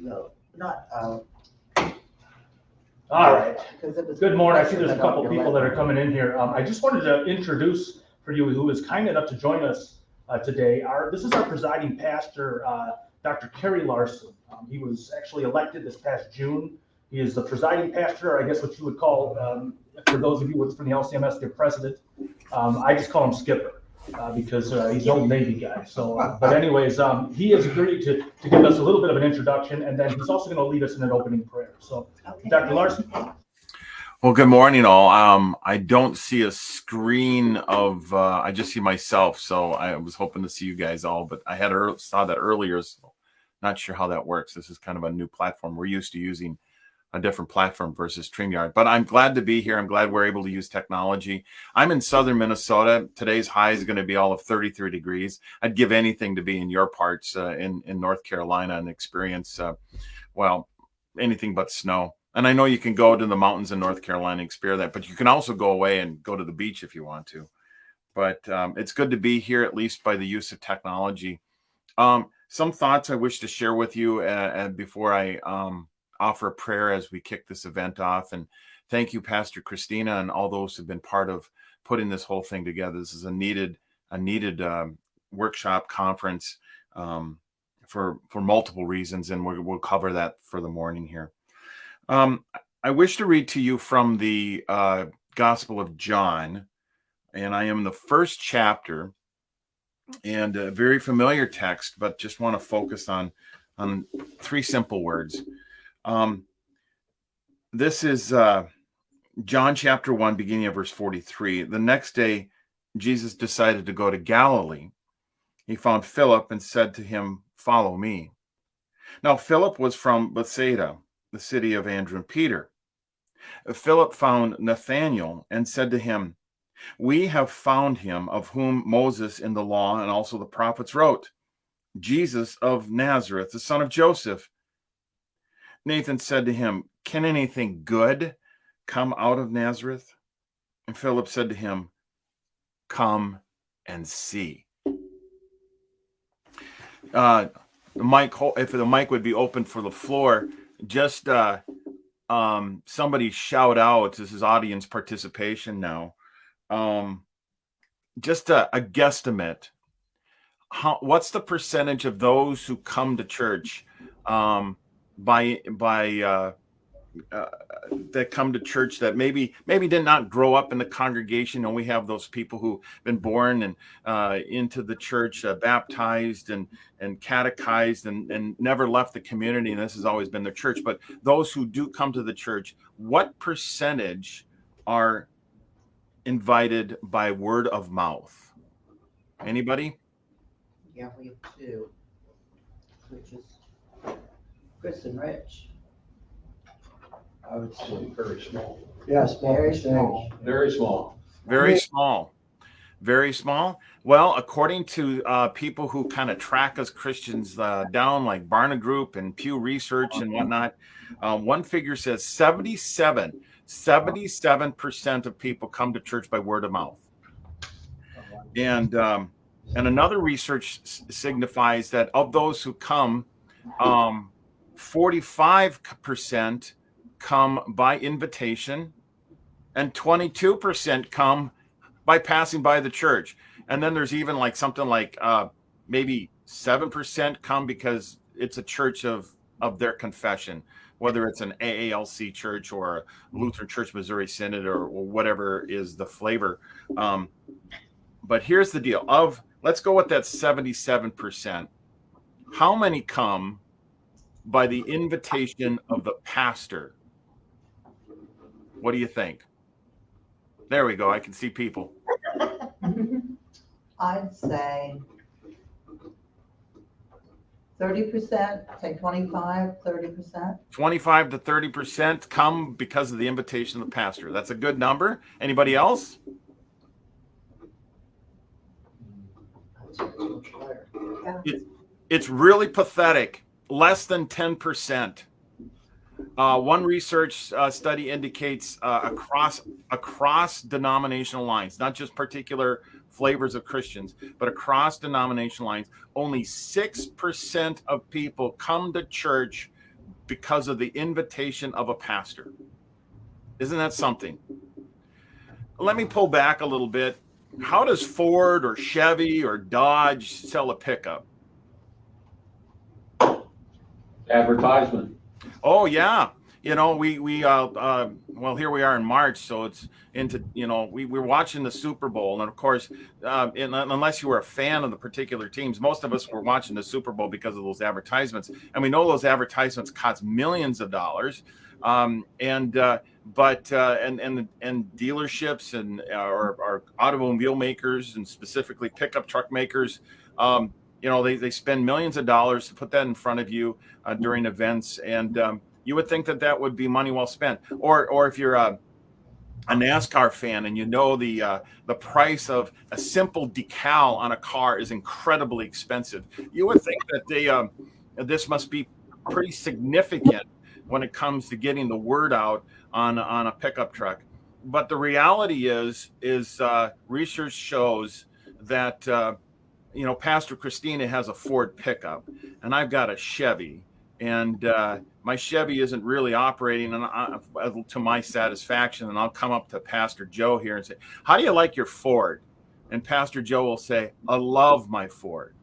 No, not, All right. because it was. Good morning. I see there's a couple people that are coming in here. I just wanted to introduce for you who is kind enough to join us today. This is our presiding pastor, Dr. Kerry Larson. He was actually elected this past June. He is the presiding pastor, I guess what you would call, for those of you what's from the LCMS, their president. I just call him Skipper because he's an old Navy guy. So, but anyways, he has agreed to give us a little bit of an introduction, and then he's also going to lead us in an opening prayer. So, okay. Dr. Larson. Well, good morning, all. I don't see a screen of. I just see myself, so I was hoping to see you guys all, but I saw that earlier, so not sure how that works. This is kind of a new platform. We're used to using a different platform versus StreamYard, but I'm glad to be here. I'm glad we're able to use technology. I'm in southern Minnesota. Today's high is going to be all of 33 degrees. I'd give anything to be in your parts in North Carolina and experience, well, anything but snow. And I know you can go to the mountains in North Carolina and experience that, but you can also go away and go to the beach if you want to. But it's good to be here, at least by the use of technology. Some thoughts I wish to share with you before I offer a prayer as we kick this event off. And thank you, Pastor Christina, and all those who've been part of putting this whole thing together. This is a needed workshop conference for multiple reasons, and we'll cover that for the morning here. I wish to read to you from the Gospel of John, and I am in the first chapter, and a very familiar text, but just want to focus on three simple words. This is John chapter 1, beginning of verse 43. The next day, Jesus decided to go to Galilee. He found Philip and said to him, "Follow me." Now, Philip was from Bethsaida, the city of Andrew and Peter. Philip found Nathanael and said to him, "We have found him of whom Moses in the law and also the prophets wrote, Jesus of Nazareth, the son of Joseph." Nathan said to him, "Can anything good come out of Nazareth?" And Philip said to him, "Come and see." If the mic would be open for the floor, just somebody shout out. This is audience participation now. Just a guesstimate. What's the percentage of those who come to church that come to church that maybe did not grow up in the congregation? And we have those people who've been born and into the church, baptized and catechized and never left the community, and this has always been their church. But those who do come to the church, what percentage are invited by word of mouth? Anybody? Yeah, we have two, which is Chris and Rich. I would say very small. Yes, very small. Very small. Very small. Very small. Well, according to people who kind of track us Christians down, like Barna Group and Pew Research and whatnot, one figure says 77% of people come to church by word of mouth. And another research signifies that of those who come, 45% come by invitation, and 22% come by passing by the church. And then there's even like something like maybe 7% come because it's a church of their confession, whether it's an AALC church or a Lutheran Church Missouri Synod or whatever is the flavor. But here's the deal. Let's go with that 77%. How many come by the invitation of the pastor? What do you think? There we go. I can see people. I'd say 30%, say 25, 30%. 25 to 30% come because of the invitation of the pastor. That's a good number. Anybody else? It's really pathetic. Less than 10%. One research study indicates across denominational lines, not just particular flavors of Christians, but across denominational lines, only 6% of people come to church because of the invitation of a pastor. Isn't that something? Let me pull back a little bit. How does Ford or Chevy or Dodge sell a pickup? Advertisement. Oh yeah, well, here we are in March, so it's into, we're watching the Super Bowl, and of course, unless you were a fan of the particular teams, most of us were watching the Super Bowl because of those advertisements, and we know those advertisements cost millions of dollars, and dealerships and or automobile makers, and specifically pickup truck makers. They spend millions of dollars to put that in front of you during events, and you would think that would be money well spent. Or if you're a NASCAR fan and the price of a simple decal on a car is incredibly expensive, you would think that this must be pretty significant when it comes to getting the word out on a pickup truck. But the reality is research shows that Pastor Christina has a Ford pickup, and I've got a Chevy, and my Chevy isn't really operating to my satisfaction. And I'll come up to Pastor Joe here and say, "How do you like your Ford?" And Pastor Joe will say, "I love my Ford.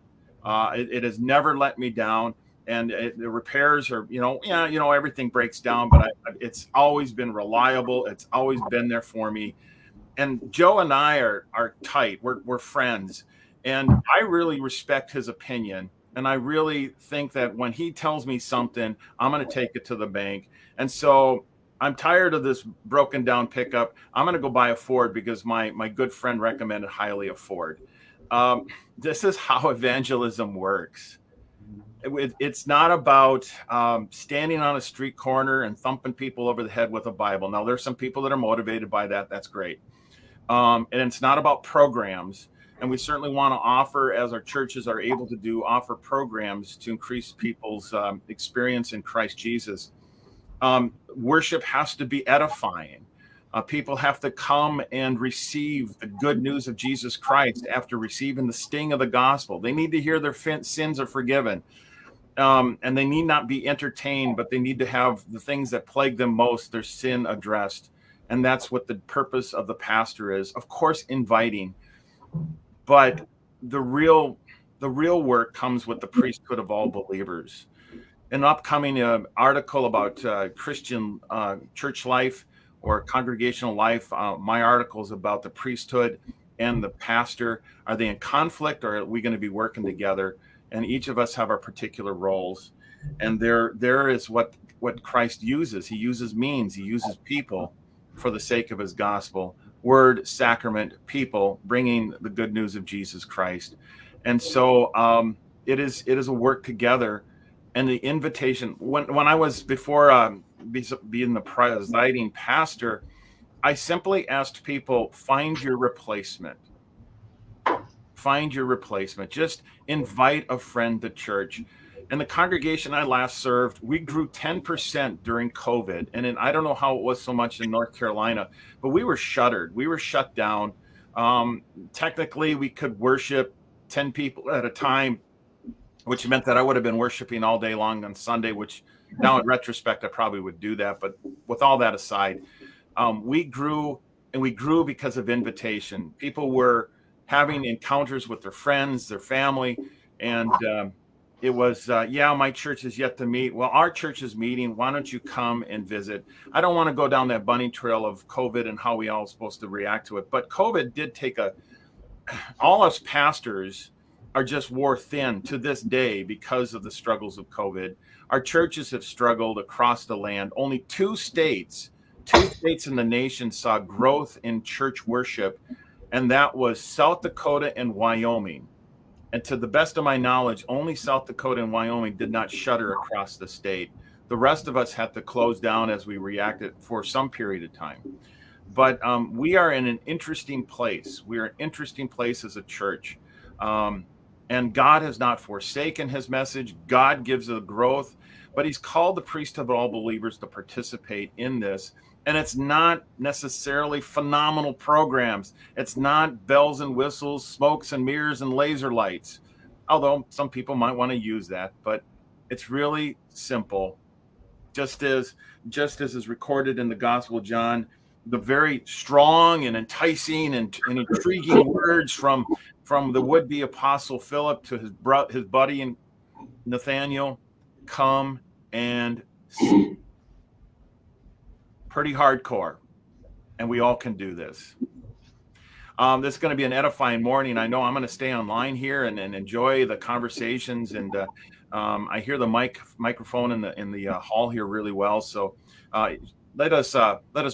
It has never let me down, and the repairs are, everything breaks down, but it's always been reliable. It's always been there for me." And Joe and I are tight. We're friends. And I really respect his opinion. And I really think that when he tells me something, I'm going to take it to the bank. And so I'm tired of this broken down pickup. I'm going to go buy a Ford because my good friend recommended highly a Ford. This is how evangelism works. It's not about standing on a street corner and thumping people over the head with a Bible. Now, there's some people that are motivated by that. That's great. And it's not about programs. And we certainly want to offer, as our churches are able to do, offer programs to increase people's experience in Christ Jesus. Worship has to be edifying. People have to come and receive the good news of Jesus Christ after receiving the sting of the gospel. They need to hear their sins are forgiven. And they need not be entertained, but they need to have the things that plague them most, their sin, addressed. And that's what the purpose of the pastor is. Of course, inviting. But the real work comes with the priesthood of all believers. An upcoming article about Christian church life or congregational life, my article is about the priesthood and the pastor. Are they in conflict, or are we going to be working together? And each of us have our particular roles. And there is what Christ uses. He uses means. He uses people for the sake of his gospel. Word, sacrament, people, bringing the good news of Jesus Christ. And so it is a work together. And the invitation, when I was before being the presiding pastor, I simply asked people, find your replacement. Find your replacement. Just invite a friend to church. And the congregation I last served, we grew 10% during COVID. And I don't know how it was so much in North Carolina, but we were shuttered. We were shut down. Technically, we could worship 10 people at a time, which meant that I would have been worshiping all day long on Sunday, which now in retrospect, I probably would do that. But with all that aside, we grew, and we grew because of invitation. People were having encounters with their friends, their family, and it was, my church is yet to meet. Well, our church is meeting. Why don't you come and visit? I don't want to go down that bunny trail of COVID and how we all supposed to react to it. But COVID did take all us pastors are just wore thin to this day because of the struggles of COVID. Our churches have struggled across the land. Only two states in the nation saw growth in church worship, and that was South Dakota and Wyoming. And to the best of my knowledge, only South Dakota and Wyoming did not shutter across the state. The rest of us had to close down as we reacted for some period of time. But we are in an interesting place. We are an interesting place as a church. And God has not forsaken his message. God gives the growth, but he's called the priesthood of all believers to participate in this. And it's not necessarily phenomenal programs. It's not bells and whistles, smokes and mirrors and laser lights, although some people might want to use that. But it's really simple. just as is recorded in the Gospel of John, the very strong and enticing and intriguing words from the would-be apostle Philip to his buddy and Nathaniel, come and see. Pretty hardcore, and we all can do this. This is going to be an edifying morning. I know I'm going to stay online here and enjoy the conversations, and I hear the microphone in the hall here really well. So let us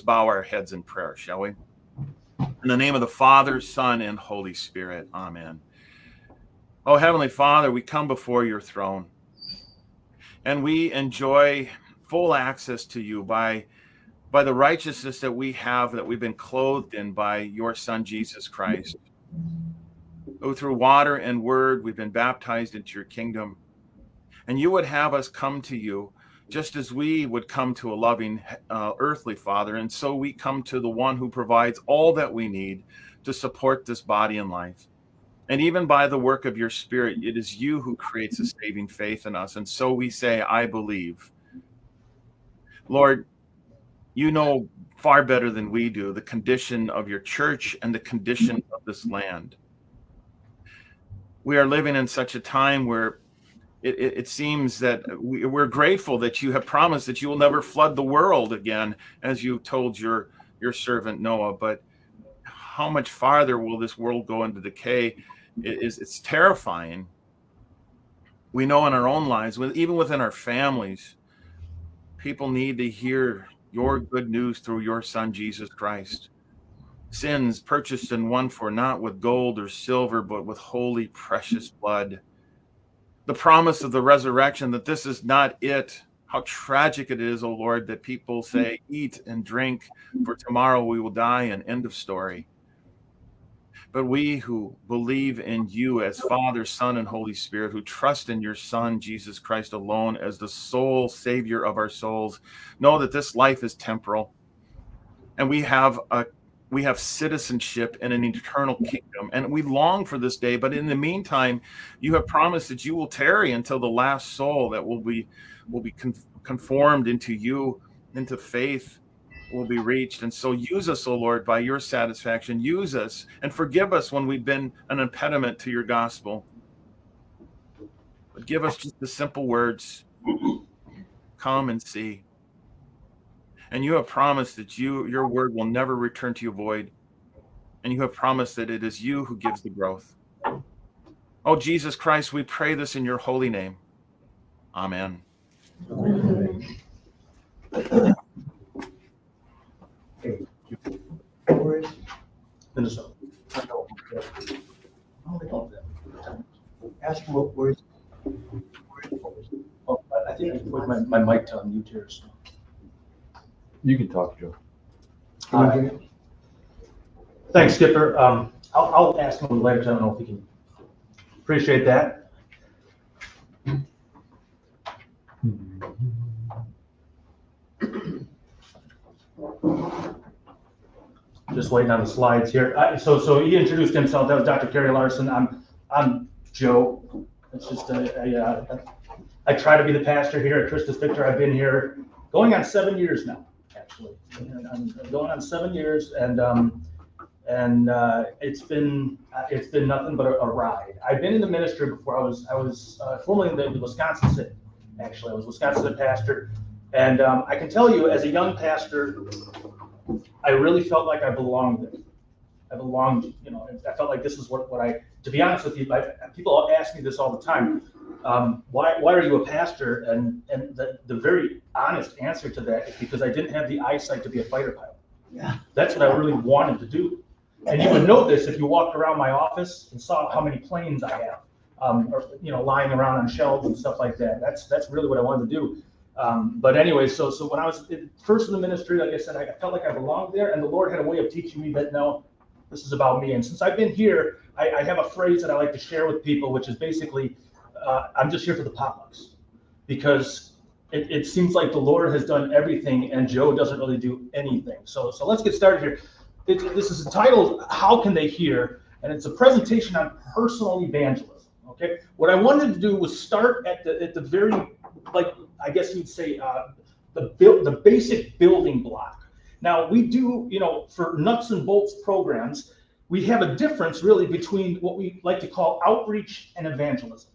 bow our heads in prayer, shall we? In the name of the Father, Son, and Holy Spirit, amen. Oh, Heavenly Father, we come before your throne, and we enjoy full access to you by the righteousness that we have, that we've been clothed in by your Son, Jesus Christ. Oh, through water and word, we've been baptized into your kingdom. And you would have us come to you just as we would come to a loving earthly Father. And so we come to the one who provides all that we need to support this body and life. And even by the work of your Spirit, it is you who creates a saving faith in us. And so we say, I believe. Lord, you know far better than we do the condition of your church and the condition of this land. We are living in such a time where it seems that we're grateful that you have promised that you will never flood the world again, as you told your servant Noah. But how much farther will this world go into decay? It's terrifying. We know in our own lives, even within our families, people need to hear your good news through your Son, Jesus Christ. Sins purchased and won for not with gold or silver, but with holy, precious blood. The promise of the resurrection, that this is not it. How tragic it is, O Lord, that people say, eat and drink, for tomorrow we will die, and end of story. But we who believe in you as Father, Son, and Holy Spirit, who trust in your Son, Jesus Christ alone, as the sole Savior of our souls, know that this life is temporal. And we have citizenship in an eternal kingdom. And we long for this day. But in the meantime, you have promised that you will tarry until the last soul that will be conformed into you, into faith, will be reached. And so use us, O Lord, by your satisfaction. Use us and forgive us when we've been an impediment to your gospel. But give us just the simple words, come and see. And you have promised that your word will never return to you void. And you have promised that it is you who gives the growth. Oh, Jesus Christ, we pray this in your holy name. Amen. Minnesota. Ask him what words. Oh, I think I put my mic on mute here. So. You can talk, Joe. Thanks, Skipper. I'll ask him later. I don't know if he can appreciate that. Just waiting on the slides here. So he introduced himself. That was Dr. Kerry Larson. I'm Joe. It's just I try to be the pastor here at Christus Victor. I've been here going on 7 years now, actually. I'm going on 7 years, and it's been nothing but a ride. I've been in the ministry before. I was formerly in the Wisconsin Synod. Actually, I was Wisconsin Synod pastor, and I can tell you, as a young pastor, I really felt like I belonged there. I belonged, I felt like this is what I, to be honest with you, people ask me this all the time. Why are you a pastor? And the very honest answer to that is because I didn't have the eyesight to be a fighter pilot. Yeah. That's what I really wanted to do. And you would know this if you walked around my office and saw how many planes I have, lying around on shelves and stuff like that. That's really what I wanted to do. But anyway, so when I was first in the ministry, like I said, I felt like I belonged there, and the Lord had a way of teaching me that no, this is about me. And since I've been here, I have a phrase that I like to share with people, which is basically, I'm just here for the potlucks, because it seems like the Lord has done everything and Joe doesn't really do anything. So let's get started here. This is entitled, How Can They Hear? And it's a presentation on personal evangelism. Okay, what I wanted to do was start at the very, like, I guess you'd say, the basic building block. Now we do, for nuts and bolts programs, we have a difference really between what we like to call outreach and evangelism.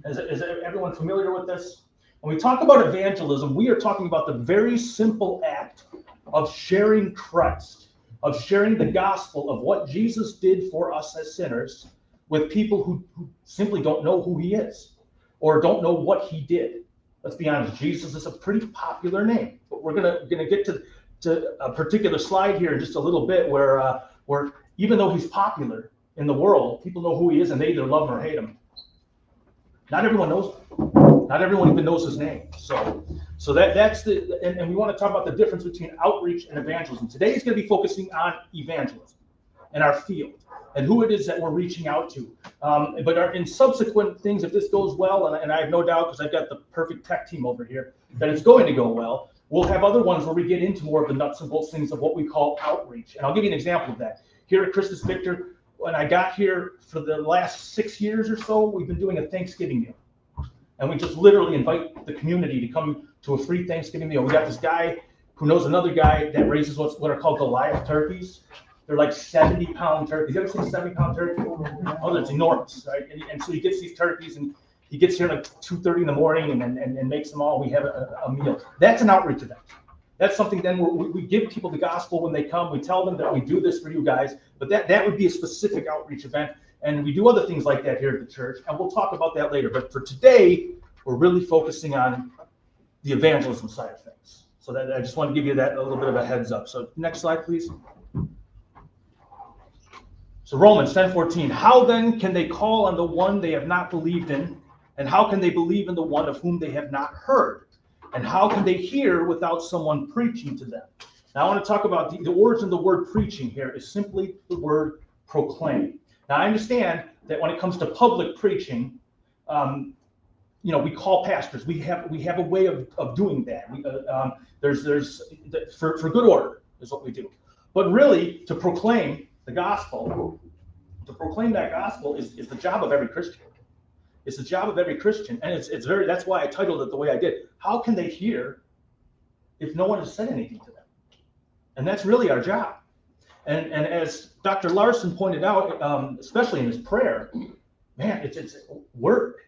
Is everyone familiar with this? When we talk about evangelism, we are talking about the very simple act of sharing Christ, of sharing the gospel of what Jesus did for us as sinners with people who simply don't know who he is or don't know what he did. Let's be honest, Jesus is a pretty popular name, but we're gonna get to a particular slide here in just a little bit where even though he's popular in the world, people know who he is and they either love him or hate him. Not everyone knows him. Not everyone even knows his name. So that's and we want to talk about the difference between outreach and evangelism. Today is going to be focusing on evangelism and our field and who it is that we're reaching out to. But in subsequent things, if this goes well, and I have no doubt because I've got the perfect tech team over here, that it's going to go well, we'll have other ones where we get into more of the nuts and bolts things of what we call outreach. And I'll give you an example of that. Here at Christus Victor, when I got here for the last 6 years or so, we've been doing a Thanksgiving meal. And we just literally invite the community to come to a free Thanksgiving meal. We got this guy who knows another guy that raises what are called Goliath turkeys. They're like 70-pound turkeys. You ever seen a 70-pound turkey? Oh, that's enormous, right? And so he gets these turkeys, and he gets here like 2:30 in the morning and makes them all. We have a meal. That's an outreach event. That's something then we give people the gospel when they come. We tell them that we do this for you guys, but that would be a specific outreach event. And we do other things like that here at the church, and we'll talk about that later. But for today, we're really focusing on the evangelism side of things. So that I just want to give you that a little bit of a heads up. So next slide, please. So Romans 10:14, how then can they call on the one they have not believed in? And how can they believe in the one of whom they have not heard? And how can they hear without someone preaching to them? Now I want to talk about the origin of the word preaching here is simply the word proclaim. Now I understand that when it comes to public preaching, we call pastors. We have a way of doing that. There's for good order is what we do. But really, to proclaim the gospel, that gospel is the job of every Christian. It's the job of every Christian, and it's very. That's why I titled it the way I did. How can they hear if no one has said anything to them? And that's really our job. And as Dr. Larson pointed out, especially in his prayer, man, it's work.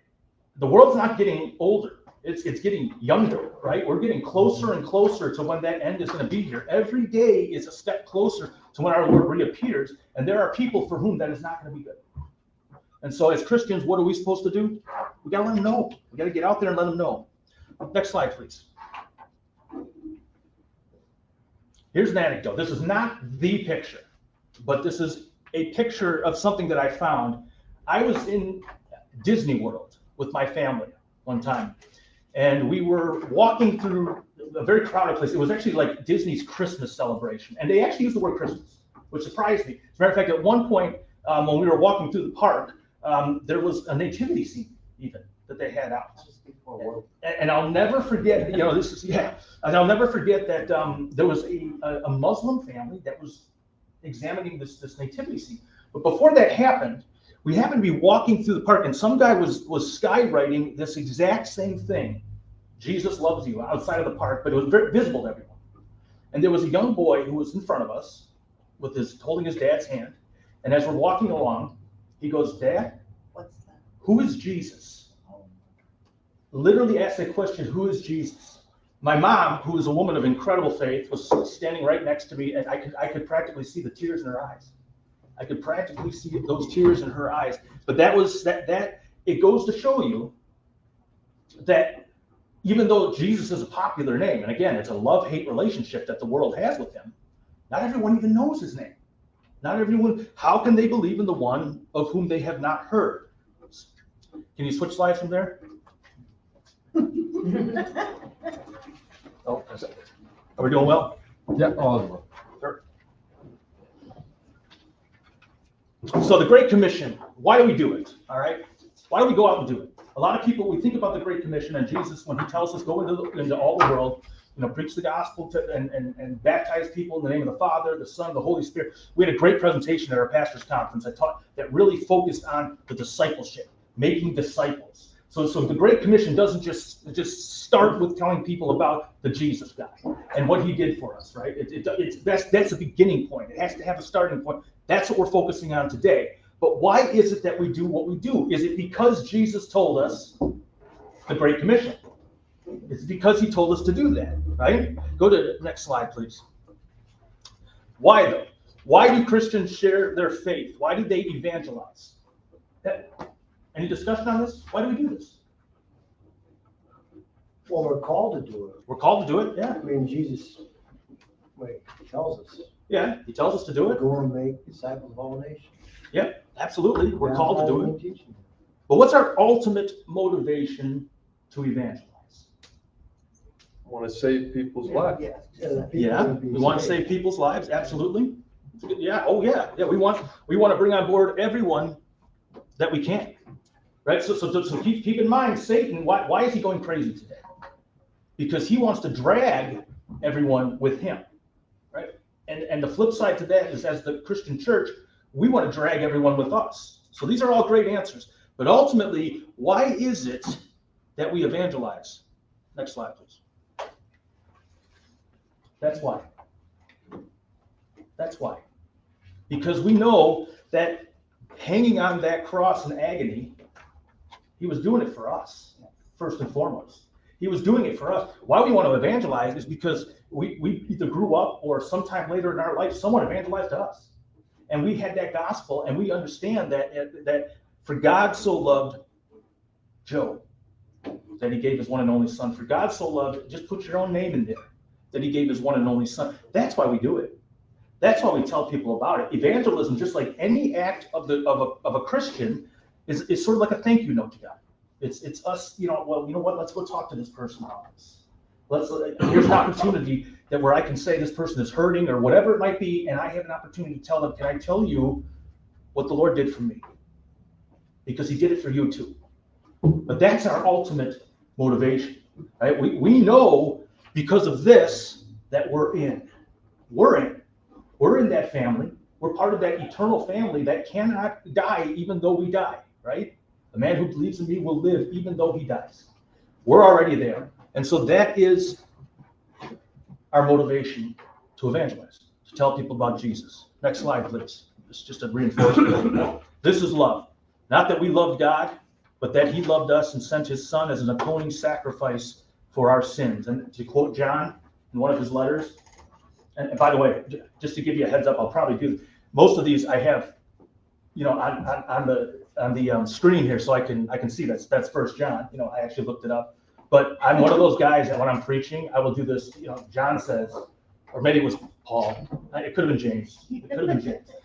The world's not getting older. It's getting younger, right? We're getting closer and closer to when that end is going to be here. Every day is a step closer to when our Lord reappears, and there are people for whom that is not going to be good. And so as Christians, what are we supposed to do? We got to let them know. We got to get out there and let them know. Next slide, please. Here's an anecdote. This is not the picture, but this is a picture of something that I found. I was in Disney World with my family one time, and we were walking through a very crowded place. It was actually like Disney's Christmas celebration, and they actually used the word Christmas, which surprised me. As a matter of fact, at one point when we were walking through the park, there was a nativity scene even that they had out. And I'll never forget, and I'll never forget that there was a Muslim family that was examining this nativity scene. But before that happened, we happened to be walking through the park, and some guy was skywriting this exact same thing, Jesus loves you, outside of the park, but it was very visible to everyone. And there was a young boy who was in front of us holding his dad's hand. And as we're walking along, he goes, Dad, What's that? Who is Jesus? Literally asked that question, who is Jesus? My mom, who is a woman of incredible faith, was standing right next to me, and I could practically see the tears in her eyes. I could practically see those tears in her eyes. But that it goes to show you that even though Jesus is a popular name, and again, it's a love-hate relationship that the world has with him, not everyone even knows his name. Not everyone. How can they believe in the one of whom they have not heard? Can you switch slides from there? Oh, are we doing well? Yeah, all of them. Sure. So the Great Commission, why do we do it? All right. Why do we go out and do it? A lot of people, we think about the Great Commission and Jesus when he tells us go into all the world, preach the gospel and baptize people in the name of the Father, the Son, the Holy Spirit. We had a great presentation at our pastor's conference that really focused on the discipleship, making disciples. So the Great Commission doesn't just start with telling people about the Jesus guy and what he did for us, right? That's a beginning point. It has to have a starting point. That's what we're focusing on today. But why is it that we do what we do? Is it because Jesus told us the Great Commission? It's because he told us to do that, right? Go to the next slide, please. Why though? Why do Christians share their faith? Why do they evangelize? Any discussion on this? Why do we do this? Well, we're called to do it. We're called to do it, yeah. I mean, Jesus, tells us, Yeah, he tells us to do it. go and make disciples of all nations. Yep, absolutely. We're called to do it. Teaching. But what's our ultimate motivation to evangelize? I want to save people's lives. Yeah, we want to save people's lives, absolutely. Yeah, oh yeah, yeah. We want to bring on board everyone that we can, right? So keep in mind, Satan. Why is he going crazy today? Because he wants to drag everyone with him, right? And the flip side to that is, as the Christian church, we want to drag everyone with us. So these are all great answers. But ultimately, why is it that we evangelize? Next slide, please. That's why. That's why. Because we know that hanging on that cross in agony, he was doing it for us, first and foremost. He was doing it for us. Why we want to evangelize is because we either grew up or sometime later in our life, someone evangelized to us. And we had that gospel, and we understand that for God so loved Job, that he gave his one and only son. For God so loved, just put your own name in there, that he gave his one and only son. That's why we do it. That's why we tell people about it. Evangelism, just like any act of a Christian, is sort of like a thank you note to God. It's us, well, you know what? Let's go talk to this person about this. Here's an opportunity where I can say this person is hurting or whatever it might be, and I have an opportunity to tell them, can I tell you what the Lord did for me? Because he did it for you too. But that's our ultimate motivation, right? We know because of this that we're in that family. We're part of that eternal family that cannot die even though we die, right? The man who believes in me will live even though he dies. We're already there. And so that is our motivation to evangelize, to tell people about Jesus. Next slide, please. It's just a reinforcement. This is love. Not that we loved God, but that he loved us and sent his son as an atoning sacrifice for our sins. And to quote John in one of his letters, and by the way, just to give you a heads up, I'll probably do most of these I have, on the screen here, so I can see that's 1 John. I actually looked it up. But I'm one of those guys that when I'm preaching, I will do this. John says, or maybe it was Paul. It could have been James.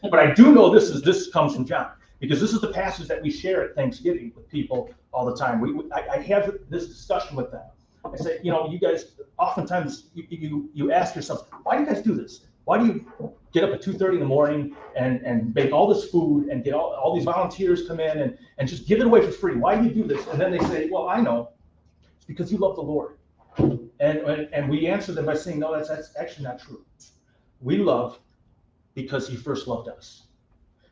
But I do know this comes from John, because this is the passage that we share at Thanksgiving with people all the time. I have this discussion with them. I say, you guys, oftentimes you ask yourself, why do you guys do this? Why do you get up at 2:30 in the morning and make all this food and get all these volunteers come in and just give it away for free? Why do you do this? And then they say, well, I know. It's because you love the Lord. And we answer them by saying, no, that's actually not true. We love because he first loved us.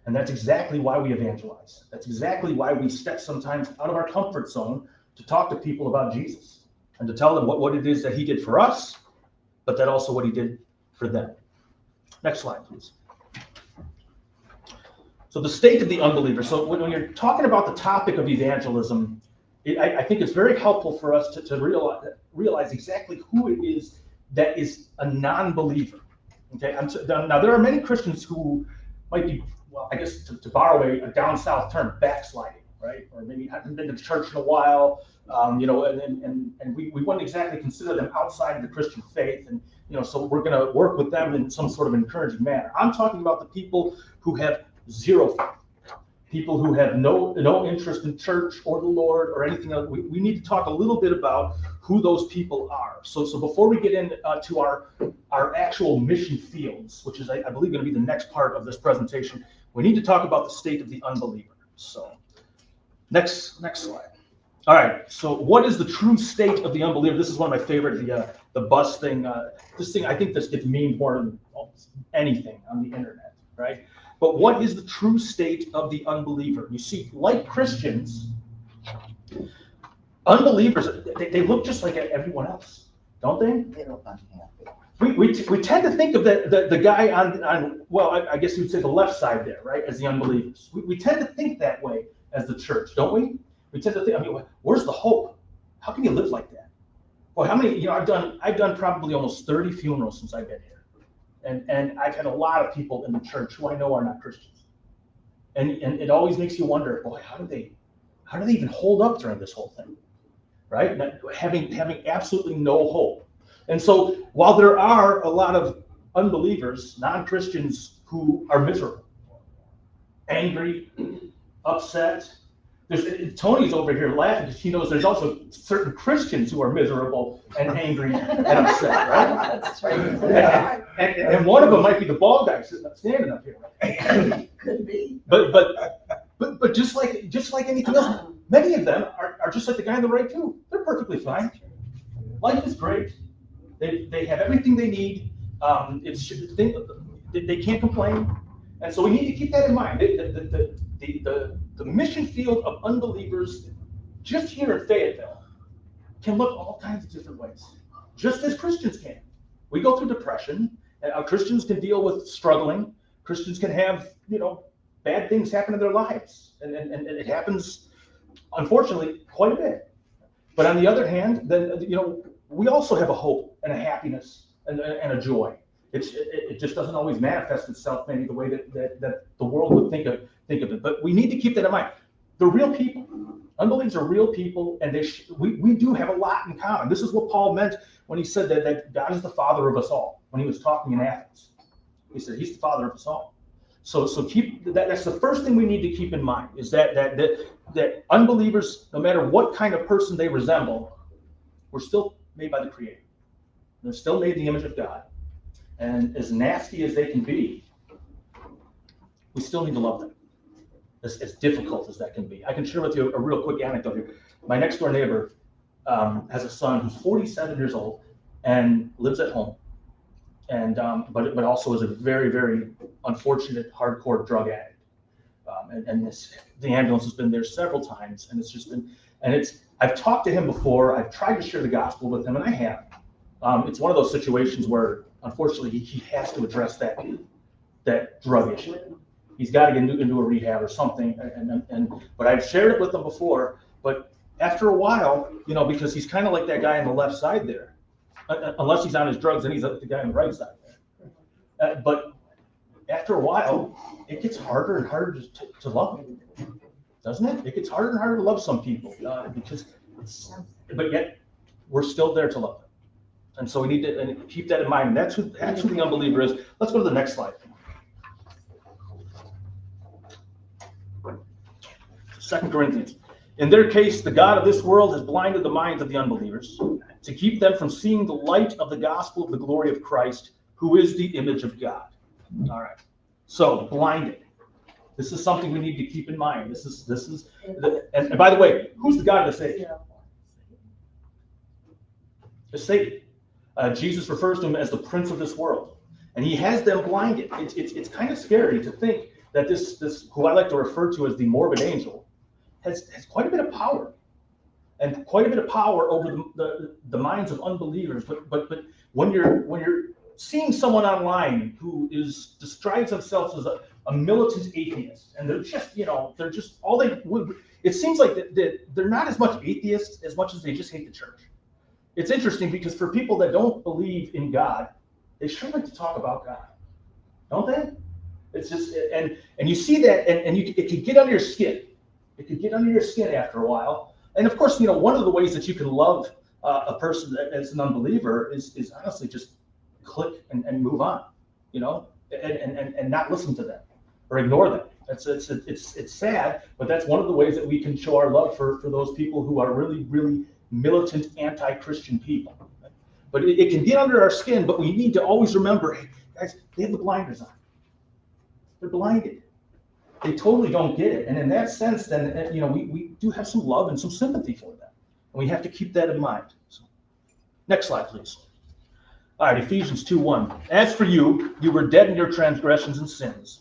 And that's exactly why we evangelize. That's exactly why we step sometimes out of our comfort zone to talk to people about Jesus and to tell them what it is that he did for us, but that also what he did for them. Next slide, please. So the state of the unbeliever. So when you're talking about the topic of evangelism, I think it's very helpful for us to realize exactly who it is that is a non-believer. Okay. Now there are many Christians who might be, well, I guess to borrow a down south term, backsliding, right? Or maybe haven't been to church in a while, and we wouldn't exactly consider them outside of the Christian faith, and so we're going to work with them in some sort of encouraging manner. I'm talking about the people who have zero faith, people who have no interest in church or the Lord or anything else. We need to talk a little bit about who those people are. So before we get into our actual mission fields, which is I believe going to be the next part of this presentation, we need to talk about the state of the unbeliever. So next slide. All right, so what is the true state of the unbeliever? This is one of my favorite, the bus thing. This thing, I think this gets memed more than almost anything on the internet, right? But what is the true state of the unbeliever? You see, like Christians, unbelievers, they look just like everyone else, don't they? They look unhappy. We tend to think of the guy on well, I guess you would say the left side there, right, as the unbelievers. We tend to think that way as the church, don't we? We tend to think, I mean, where's the hope? How can you live like that? Well, how many, you know, I've done probably almost 30 funerals since I've been here. And I've had a lot of people in the church who I know are not Christians. And it always makes you wonder, boy, how do they even hold up during this whole thing? Right? Having absolutely no hope. And so while there are a lot of unbelievers, non-Christians who are miserable, angry, upset, Tony's over here laughing because she knows there's also certain Christians who are miserable and angry and upset, right? That's right. And one of them might be the bald guy standing up here. Could be. But just like anything else, many of them are just like the guy on the right too. They're perfectly fine. Life is great. They have everything they need. They can't complain, and so we need to keep that in mind. The mission field of unbelievers, just here in Fayetteville, can look all kinds of different ways, just as Christians can. We go through depression, and Christians can deal with struggling. Christians can have, you know, bad things happen in their lives, and it happens, unfortunately, quite a bit. But on the other hand, then, you know, we also have a hope and a happiness and a joy. It just doesn't always manifest itself maybe the way that the world would think of it. But we need to keep that in mind. They're real people. Unbelievers are real people, and we do have a lot in common. This is what Paul meant when he said that God is the father of us all, when he was talking in Athens. He said he's the father of us all. So keep that's the first thing we need to keep in mind, is that unbelievers, no matter what kind of person they resemble, we're still made by the Creator. They're still made in the image of God. And as nasty as they can be, we still need to love them, as difficult as that can be. I can share with you a real quick anecdote here. My next door neighbor has a son who's 47 years old and lives at home, and but also is a very, very unfortunate hardcore drug addict. The ambulance has been there several times, and it's just been, I've talked to him before. I've tried to share the gospel with him, and I have. It's one of those situations where, unfortunately, he has to address that drug issue. He's got to get into a rehab or something. But I've shared it with him before. But after a while, you know, because he's kind of like that guy on the left side there, unless he's on his drugs, then he's like the guy on the right side there. But after a while, it gets harder and harder to love him, doesn't it? It gets harder and harder to love some people but yet we're still there to love them. And so we need to keep that in mind. And that's who the unbeliever is. Let's go to the next slide. 2 Corinthians. In their case, the God of this world has blinded the minds of the unbelievers to keep them from seeing the light of the gospel of the glory of Christ, who is the image of God. All right. So blinded. This is something we need to keep in mind. This is and by the way, who's the God of this age? It's Satan. Jesus refers to him as the prince of this world, and he has them blinded. It's kind of scary to think that this who I like to refer to as the morbid angel has quite a bit of power, and quite a bit of power over the minds of unbelievers. But when you're seeing someone online who describes themselves as a militant atheist, and they're just all they would. It seems like that they're not as much atheists as much as they just hate the church. It's interesting because for people that don't believe in God, they sure like to talk about God, don't they? It's just and you see that, and it can get under your skin. It could get under your skin after a while. And of course, one of the ways that you can love a person that's an unbeliever is honestly just click and move on, and not listen to them or ignore them. It's sad, but that's one of the ways that we can show our love for those people who are really, really militant anti-Christian people. But it can get under our skin, but we need to always remember, hey, guys, they have the blinders on. They're blinded. They totally don't get it. And in that sense, then, we do have some love and some sympathy for them. And we have to keep that in mind. So, next slide, please. All right, Ephesians 2:1. As for you, you were dead in your transgressions and sins.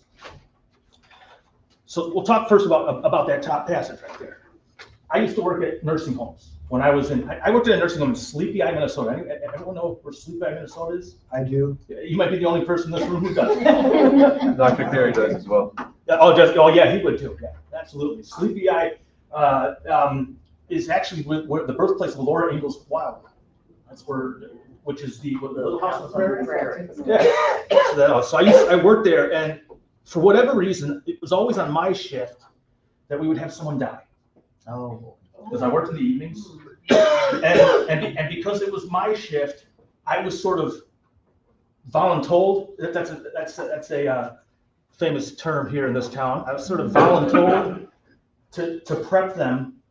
So we'll talk first about that top passage right there. I used to work at nursing homes. when I was I worked in a nursing home in Sleepy Eye, Minnesota. Everyone know where Sleepy Eye, Minnesota is? I do. You might be the only person in this room who does. Dr. Carey does as well. Yeah, he would too. Yeah, absolutely. Sleepy Eye is actually where the birthplace of Laura Ingalls Wilder. That's which is the Little House on the Prairie. Yeah. So I worked there, and for whatever reason, it was always on my shift that we would have someone die. Oh. Because I worked in the evenings, and because it was my shift, I was sort of voluntold. That's a famous term here in this town. I was sort of voluntold to prep them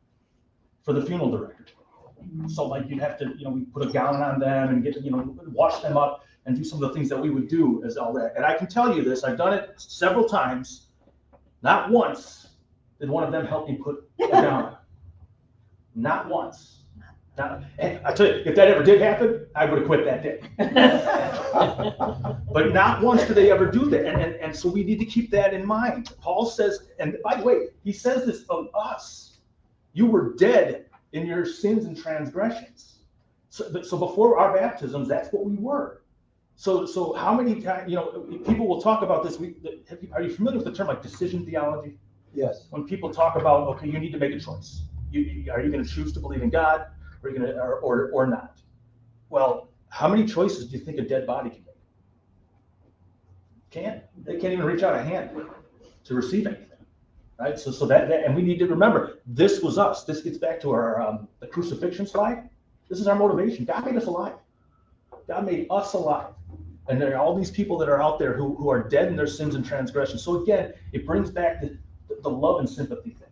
for the funeral director. So like you'd have to, we put a gown on them and get, wash them up and do some of the things that we would do as all that. And I can tell you this, I've done it several times. Not once did one of them help me put a gown on. Not once. And I tell you, if that ever did happen, I would have quit that day. But not once do they ever do that. And so we need to keep that in mind. Paul says, and by the way, he says this of us. You were dead in your sins and transgressions. So before our baptisms, that's what we were. So how many times, people will talk about this. Are you familiar with the term like decision theology? Yes. When people talk about, okay, you need to make a choice. Are you going to choose to believe in God, or are you going to, or not? Well, how many choices do you think a dead body can make? They can't even reach out a hand to receive anything, right? So that and we need to remember, this was us. This gets back to our the crucifixion slide. This is our motivation. God made us alive. God made us alive. And there are all these people that are out there who are dead in their sins and transgressions. So again, it brings back the love and sympathy thing.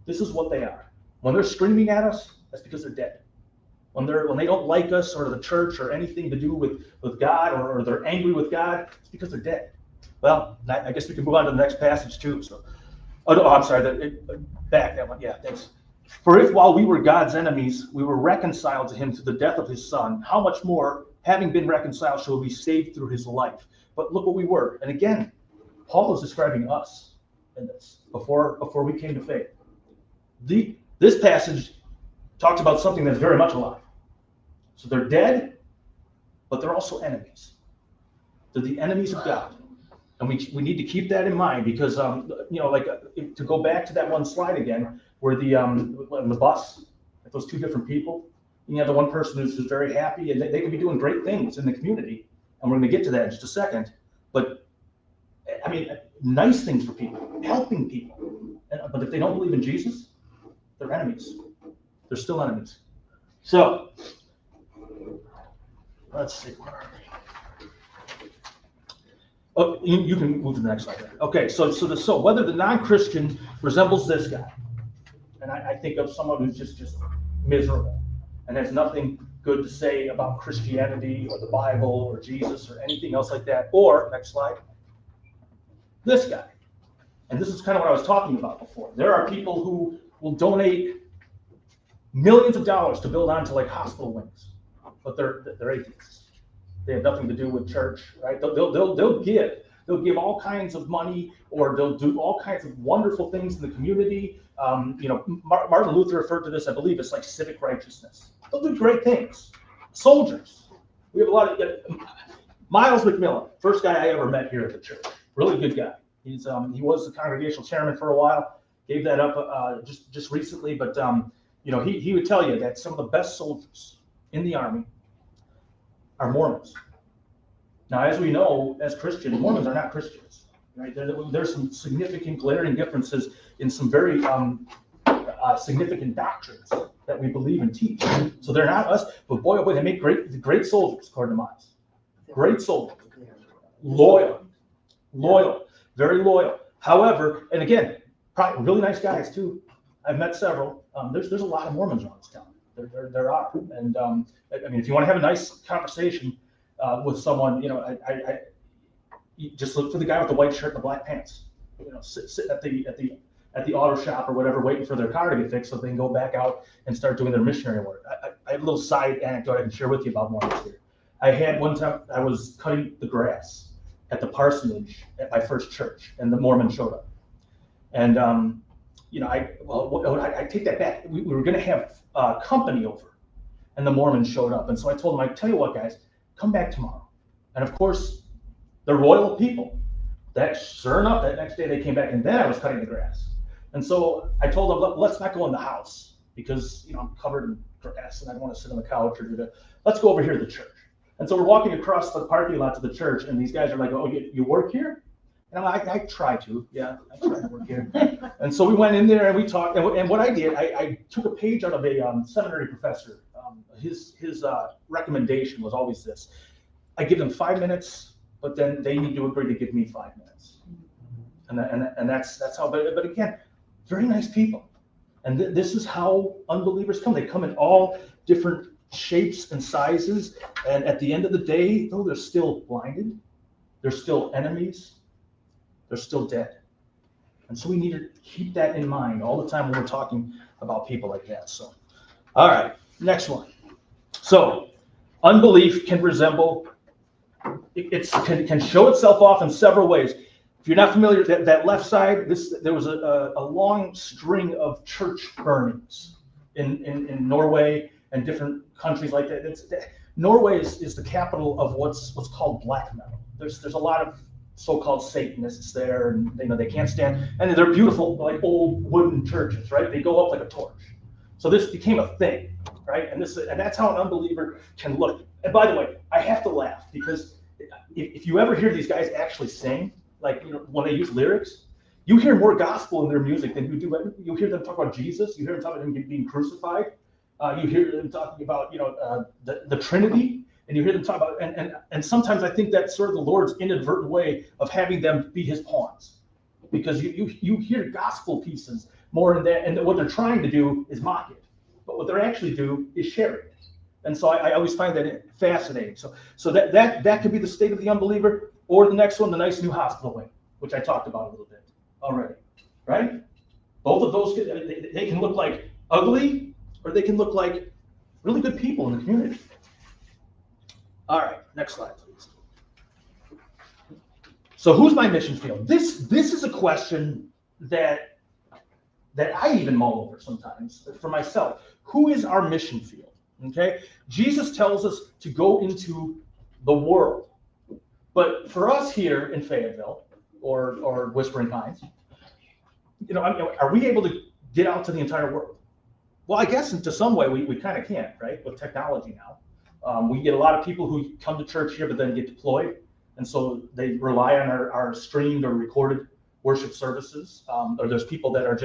This is what they are. When they're screaming at us, that's because they're dead. When they don't like us or the church or anything to do with God, or they're angry with God, it's because they're dead. Well, I guess we can move on to the next passage too. So, I'm sorry. Back that one. Yeah, thanks. For if while we were God's enemies, we were reconciled to him through the death of his son, how much more, having been reconciled, shall we be saved through his life? But look what we were. And again, Paul is describing us in this before we came to faith. This passage talks about something that's very much alive. So they're dead, but they're also enemies. They're the enemies of God. And we need to keep that in mind because, to go back to that one slide again, where the bus, those two different people, you have the one person who's just very happy and they could be doing great things in the community. And we're going to get to that in just a second. But, nice things for people, helping people. But if they don't believe in Jesus, they're enemies. They're still enemies. So, let's see. Oh, you can move to the next slide. Okay, so whether the non-Christian resembles this guy, and I think of someone who's just miserable and has nothing good to say about Christianity or the Bible or Jesus or anything else like that, or, next slide, this guy. And this is kind of what I was talking about before. There are people who will donate millions of dollars to build onto like hospital wings, but they're atheists. They have nothing to do with church, right? They'll give all kinds of money, or they'll do all kinds of wonderful things in the community. Martin Luther referred to this, I believe, as like civic righteousness. They'll do great things. Soldiers. We have a lot of Miles McMillan, first guy I ever met here at the church. Really good guy. He was the congregational chairman for a while. Gave that up just recently, but he would tell you that some of the best soldiers in the army are Mormons. Now, as we know, as Christians, Mormons are not Christians, right? There's some significant glaring differences in some very significant doctrines that we believe and teach. So they're not us, but boy, oh boy, they make great soldiers, according to Miles. Great soldiers. Loyal, very loyal. However, and again, probably really nice guys too. I've met several. There's a lot of Mormons around this town. There are, and if you want to have a nice conversation with someone, you just look for the guy with the white shirt and the black pants. Sit at the auto shop or whatever, waiting for their car to get fixed so they can go back out and start doing their missionary work. I have a little side anecdote I can share with you about Mormons here. I had one time I was cutting the grass at the parsonage at my first church, and the Mormon showed up, and I take that back. We were going to have company over, and the Mormons showed up. And so I told them, I tell you what, guys, come back tomorrow. And of course, they're royal people. That sure enough, that next day they came back, and then I was cutting the grass. And so I told them, let's not go in the house because I'm covered in grass and I don't want to sit on the couch or do that. Let's go over here to the church. And so we're walking across the parking lot to the church, and these guys are like, "Oh, you work here?" And I'm like, I try to, yeah, I try to work here. And so we went in there and we talked, and what I did, I took a page out of a seminary professor. His recommendation was always this: I give them 5 minutes, but then they need to agree to give me 5 minutes. And that's how. But again, very nice people. And this is how unbelievers come. They come in all different shapes and sizes. And at the end of the day, though, they're still blinded. They're still enemies. They're still dead. And so we need to keep that in mind all the time when we're talking about people like that. So, all right, next one. So, unbelief can resemble, can show itself off in several ways. If you're not familiar, that left side, there was a long string of church burnings in Norway and different countries like that. Norway is the capital of what's called black metal. There's a lot of so-called Satanists there, and they can't stand, and they're beautiful, like old wooden churches, right? They go up like a torch. So this became a thing, right? And that's how an unbeliever can look. And by the way, I have to laugh because if you ever hear these guys actually sing, like when they use lyrics, you hear more gospel in their music than you do. You hear them talk about Jesus. You hear them talk about him being crucified. You hear them talking about the Trinity. And you hear them talk about, and sometimes I think that's sort of the Lord's inadvertent way of having them be his pawns, because you hear gospel pieces more in that, and what they're trying to do is mock it, but what they're actually do is share it. And so I always find that fascinating. So that could be the state of the unbeliever, or the next one, the nice new hospital wing, which I talked about a little bit already, right? Both of those they can look like ugly, or they can look like really good people in the community. All right, next slide, please. So who's my mission field? This is a question that I even mull over sometimes for myself. Who is our mission field? Okay, Jesus tells us to go into the world, but for us here in Fayetteville or Whispering Pines, are we able to get out to the entire world? Well, I guess into some way we kind of can, right? With technology now. We get a lot of people who come to church here but then get deployed, and so they rely on our streamed or recorded worship services. Or there's people that are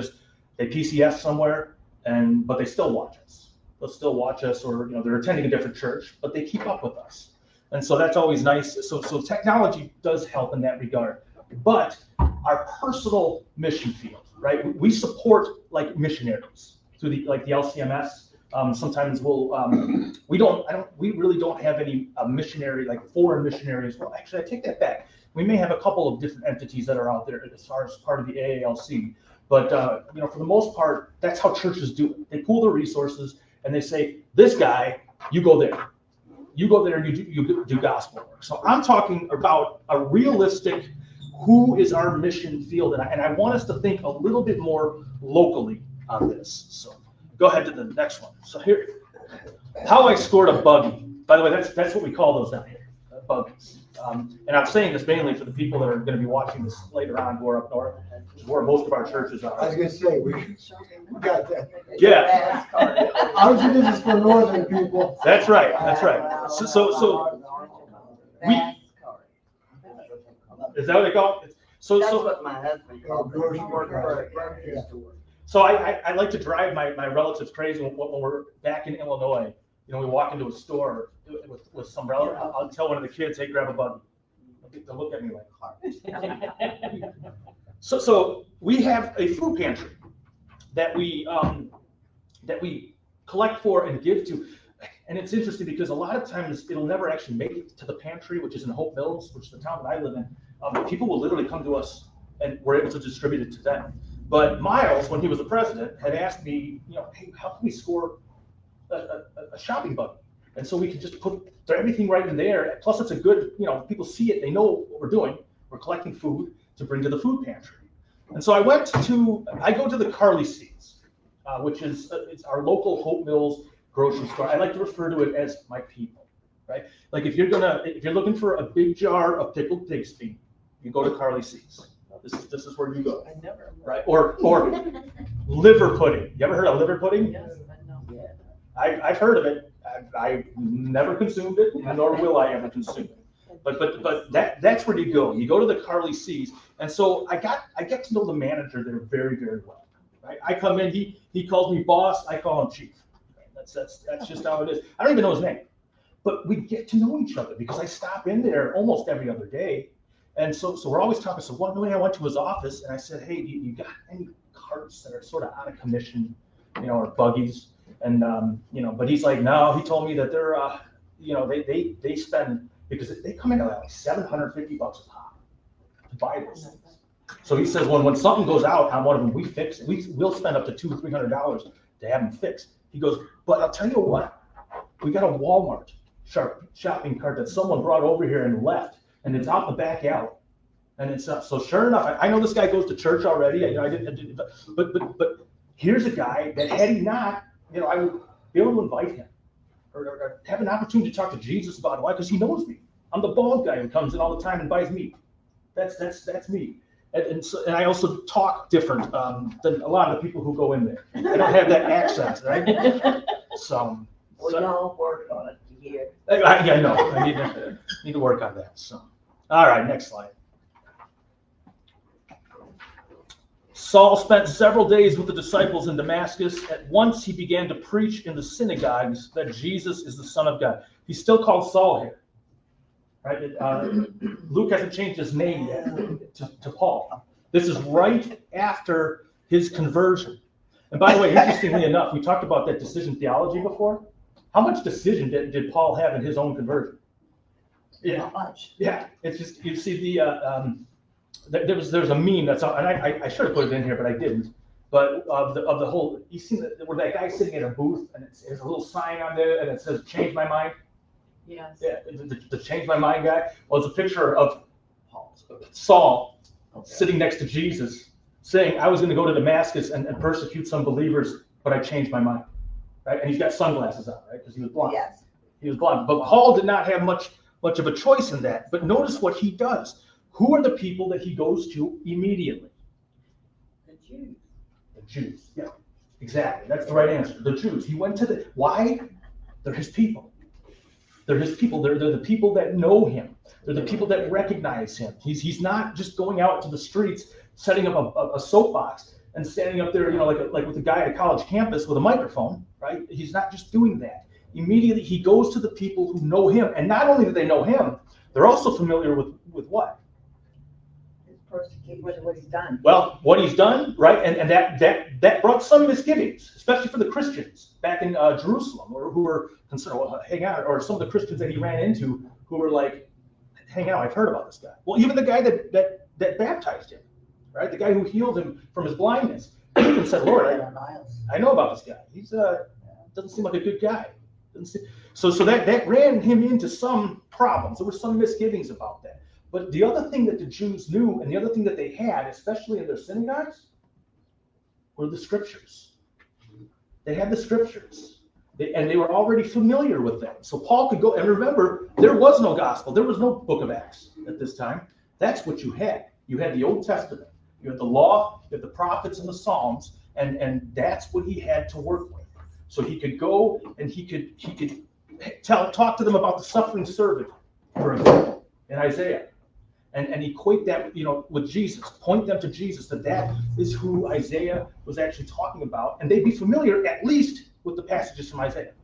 they PCS somewhere, but they still watch us. They'll still watch us, or they're attending a different church, but they keep up with us. And so that's always nice. So technology does help in that regard. But our personal mission field, right? We support like missionaries through the LCMS. Sometimes we really don't have any missionary, like foreign missionaries. Well, actually, I take that back. We may have a couple of different entities that are out there as far as part of the AALC, but for the most part, that's how churches do it. They pool their resources and they say, this guy, you go there. You go there and you do gospel work. So I'm talking about a realistic, who is our mission field? And I want us to think a little bit more locally on this. So go ahead to the next one. So here, how I scored a buggy. By the way, that's what we call those down here, buggies. And I'm saying this mainly for the people that are going to be watching this later on who are up north, which is where most of our churches are. I was gonna say, we got that. Yeah, Obviously, this is for northern people. that's right. That's right. So we, is that what they call it? That's what my husband called it. Grocery He worked for a cart. grocery store. So I like to drive my relatives crazy when we're back in Illinois. We walk into a store with some relative. I'll tell one of the kids, hey, grab a buggy. They'll look at me like, So we have a food pantry that we collect for and give to. And it's interesting because a lot of times it'll never actually make it to the pantry, which is in Hope Mills, which is the town that I live in. People will literally come to us and we're able to distribute it to them. But Miles, when he was the president, had asked me, hey, how can we score a shopping buggy? And so we could just put everything right in there. Plus, it's a good, people see it, they know what we're doing. We're collecting food to bring to the food pantry. And so I go to the Carly Seeds, which is it's our local Hope Mills grocery store. I like to refer to it as my people, right? Like if you're looking for a big jar of pickled pig's feet, you go to Carly Seeds. This is where you go, I never. right? Or liver pudding. You ever heard of liver pudding? Yes, I know. I've heard of it. I've never consumed it, nor will I ever consume it. But that's where you go. You go to the Carly Seeds, and so I get to know the manager there very, very well. Right? I come in, he calls me boss, I call him chief. That's just how it is. I don't even know his name, but we get to know each other because I stop in there almost every other day, and so we're always talking. So one day I went to his office and I said, hey, you got any carts that are sort of out of commission, or buggies? And but he's like, no. He told me that they're they spend, because they come in at like $750 a pop to buy those things. So he says when something goes out on one of them, we fix it. We'll spend up to $200-300 to have them fixed. He goes, but I'll tell you what, we got a Walmart shopping cart that someone brought over here and left, and it's out in the back alley. And it's so sure enough, I know this guy goes to church already. I didn't, but here's a guy that had he not, I would be able to invite him or have an opportunity to talk to Jesus about it. Why? Because he knows me. I'm the bald guy who comes in all the time and buys meat. That's me. And I also talk different than a lot of the people who go in there. I don't have that accent, right? So Y'all work on it here. I know. I need to work on that. So, all right, next slide. Saul spent several days with the disciples in Damascus. At once he began to preach in the synagogues that Jesus is the Son of God. He's still called Saul here. Right? Luke hasn't changed his name yet to Paul. This is right after his conversion. And by the way, interestingly enough, we talked about that decision theology before. How much decision did Paul have in his own conversion? Yeah. Not much. Yeah, it's just, you see there's a meme that's on, and I should have put it in here, but I didn't. But of the whole, you see where that guy's sitting at a booth and there's a little sign on there and it says "Change my mind." Yes. Yeah, the "Change my mind" guy. Well, it's a picture of Saul sitting next to Jesus, saying, "I was going to go to Damascus and persecute some believers, but I changed my mind." Right, and he's got sunglasses on, right, because he was blind. Yes. He was blind, but Paul did not have much of a choice in that. But notice what he does. Who are the people that he goes to immediately? The Jews. The Jews. Yeah, exactly. That's the right answer. The Jews. He went to why? They're his people. They're his people. They're the people that know him. They're the people that recognize him. He's not just going out to the streets, setting up a soapbox and standing up there, like with a guy at a college campus with a microphone, right? He's not just doing that. Immediately he goes to the people who know him, and not only do they know him, they're also familiar with what? Persecute what he's done. Well, what he's done, right, and that brought some misgivings, especially for the Christians back in Jerusalem, or who were considered hang out, or some of the Christians that he ran into who were like, hang out, I've heard about this guy. Well, even the guy that baptized him, right, the guy who healed him from his blindness, he even said, Lord, I know about this guy. He's doesn't seem like a good guy. So that ran him into some problems. There were some misgivings about that. But the other thing that the Jews knew, and the other thing that they had, especially in their synagogues, were the scriptures. They had the scriptures, and they were already familiar with them. So Paul could go, and remember, there was no gospel. There was no book of Acts at this time. That's what you had. You had the Old Testament. You had the law, you had the prophets and the Psalms, and that's what he had to work with. So he could go and he could talk to them about the suffering servant, for example, in Isaiah. And equate that, with Jesus, point them to Jesus, that is who Isaiah was actually talking about, and they'd be familiar at least with the passages from Isaiah.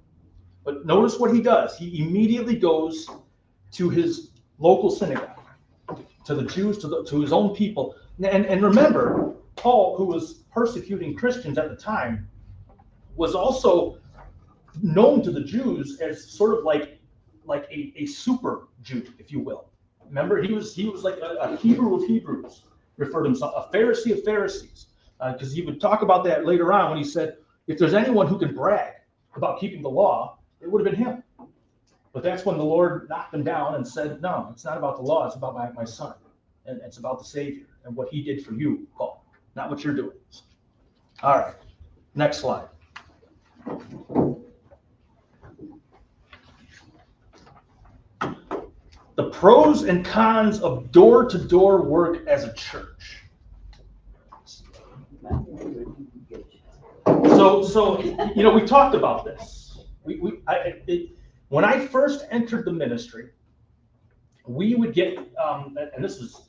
But notice what he does. He immediately goes to his local synagogue, to the Jews, to his own people. And remember, Paul, who was persecuting Christians at the time, was also known to the Jews as sort of like a super Jew, if you will. Remember, he was like a Hebrew of Hebrews, referred to himself, a Pharisee of Pharisees, because he would talk about that later on when he said, if there's anyone who can brag about keeping the law, it would have been him. But that's when the Lord knocked him down and said, no, it's not about the law, it's about my son, and it's about the Savior and what he did for you, Paul. not what you're doing. All right, next slide. The pros and cons of door-to-door work as a church. So we talked about this. When I first entered the ministry, we would get, and this is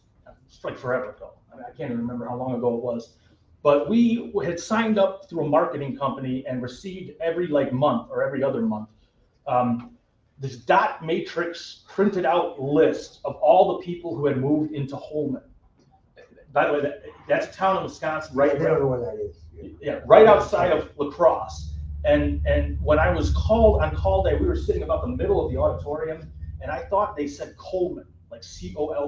like forever ago. I mean, I can't even remember how long ago it was, but we had signed up through a marketing company and received every month or every other month this dot matrix printed out list of all the people who had moved into Holman. By the way, that's a town in Wisconsin, right? I don't know where that is. Yeah, right outside of La Crosse. And when I was called on call day, we were sitting about the middle of the auditorium, and I thought they said Coleman, like Coleman.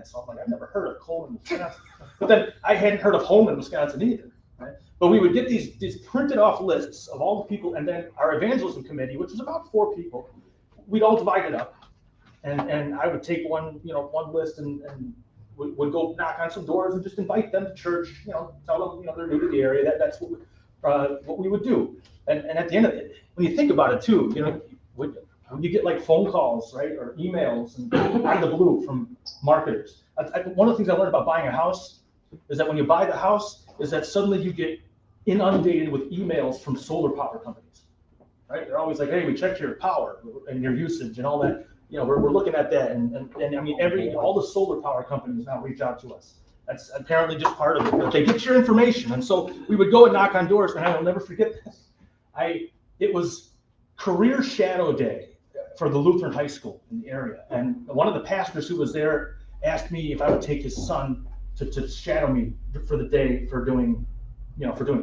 So I'm like, I've never heard of Coleman, Wisconsin. But then I hadn't heard of Holman, Wisconsin either. Right? But we would get these printed off lists of all the people, and then our evangelism committee, which was about 4 people, we'd all divide it up. And I would take one list and would go knock on some doors and just invite them to church, tell them, they're new to the area. That's what we would do. And at the end of it, when you think about it too, when you get like phone calls, right, or emails and out of the blue from marketers. One of the things I learned about buying a house is that when you buy the house, is that suddenly you get inundated with emails from solar power companies, right? They're always like, hey, we checked your power and your usage and all that. We're looking at that, and I mean, all the solar power companies now reach out to us. That's apparently just part of it. But they get your information, and so we would go and knock on doors, and I will never forget this. It was career shadow day for the Lutheran high school in the area, and one of the pastors who was there asked me if I would take his son to shadow me for the day for doing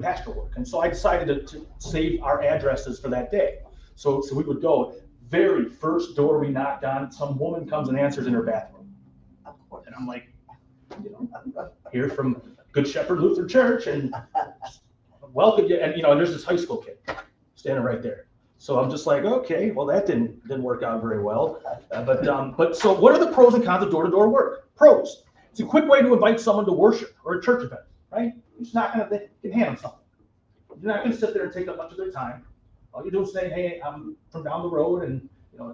pastoral work, and so I decided to save our addresses for that day. So we would go. Very first door we knocked on, some woman comes and answers in her bathroom. And I'm like, here from Good Shepherd Lutheran Church, and welcome you. And there's this high school kid standing right there. So I'm just like, okay, well that didn't work out very well. But so what are the pros and cons of door-to-door work? Pros: it's a quick way to invite someone to worship or a church event, right? You're just not gonna hand them something. You're not gonna sit there and take up much of their time. All you do is say, hey, I'm from down the road, and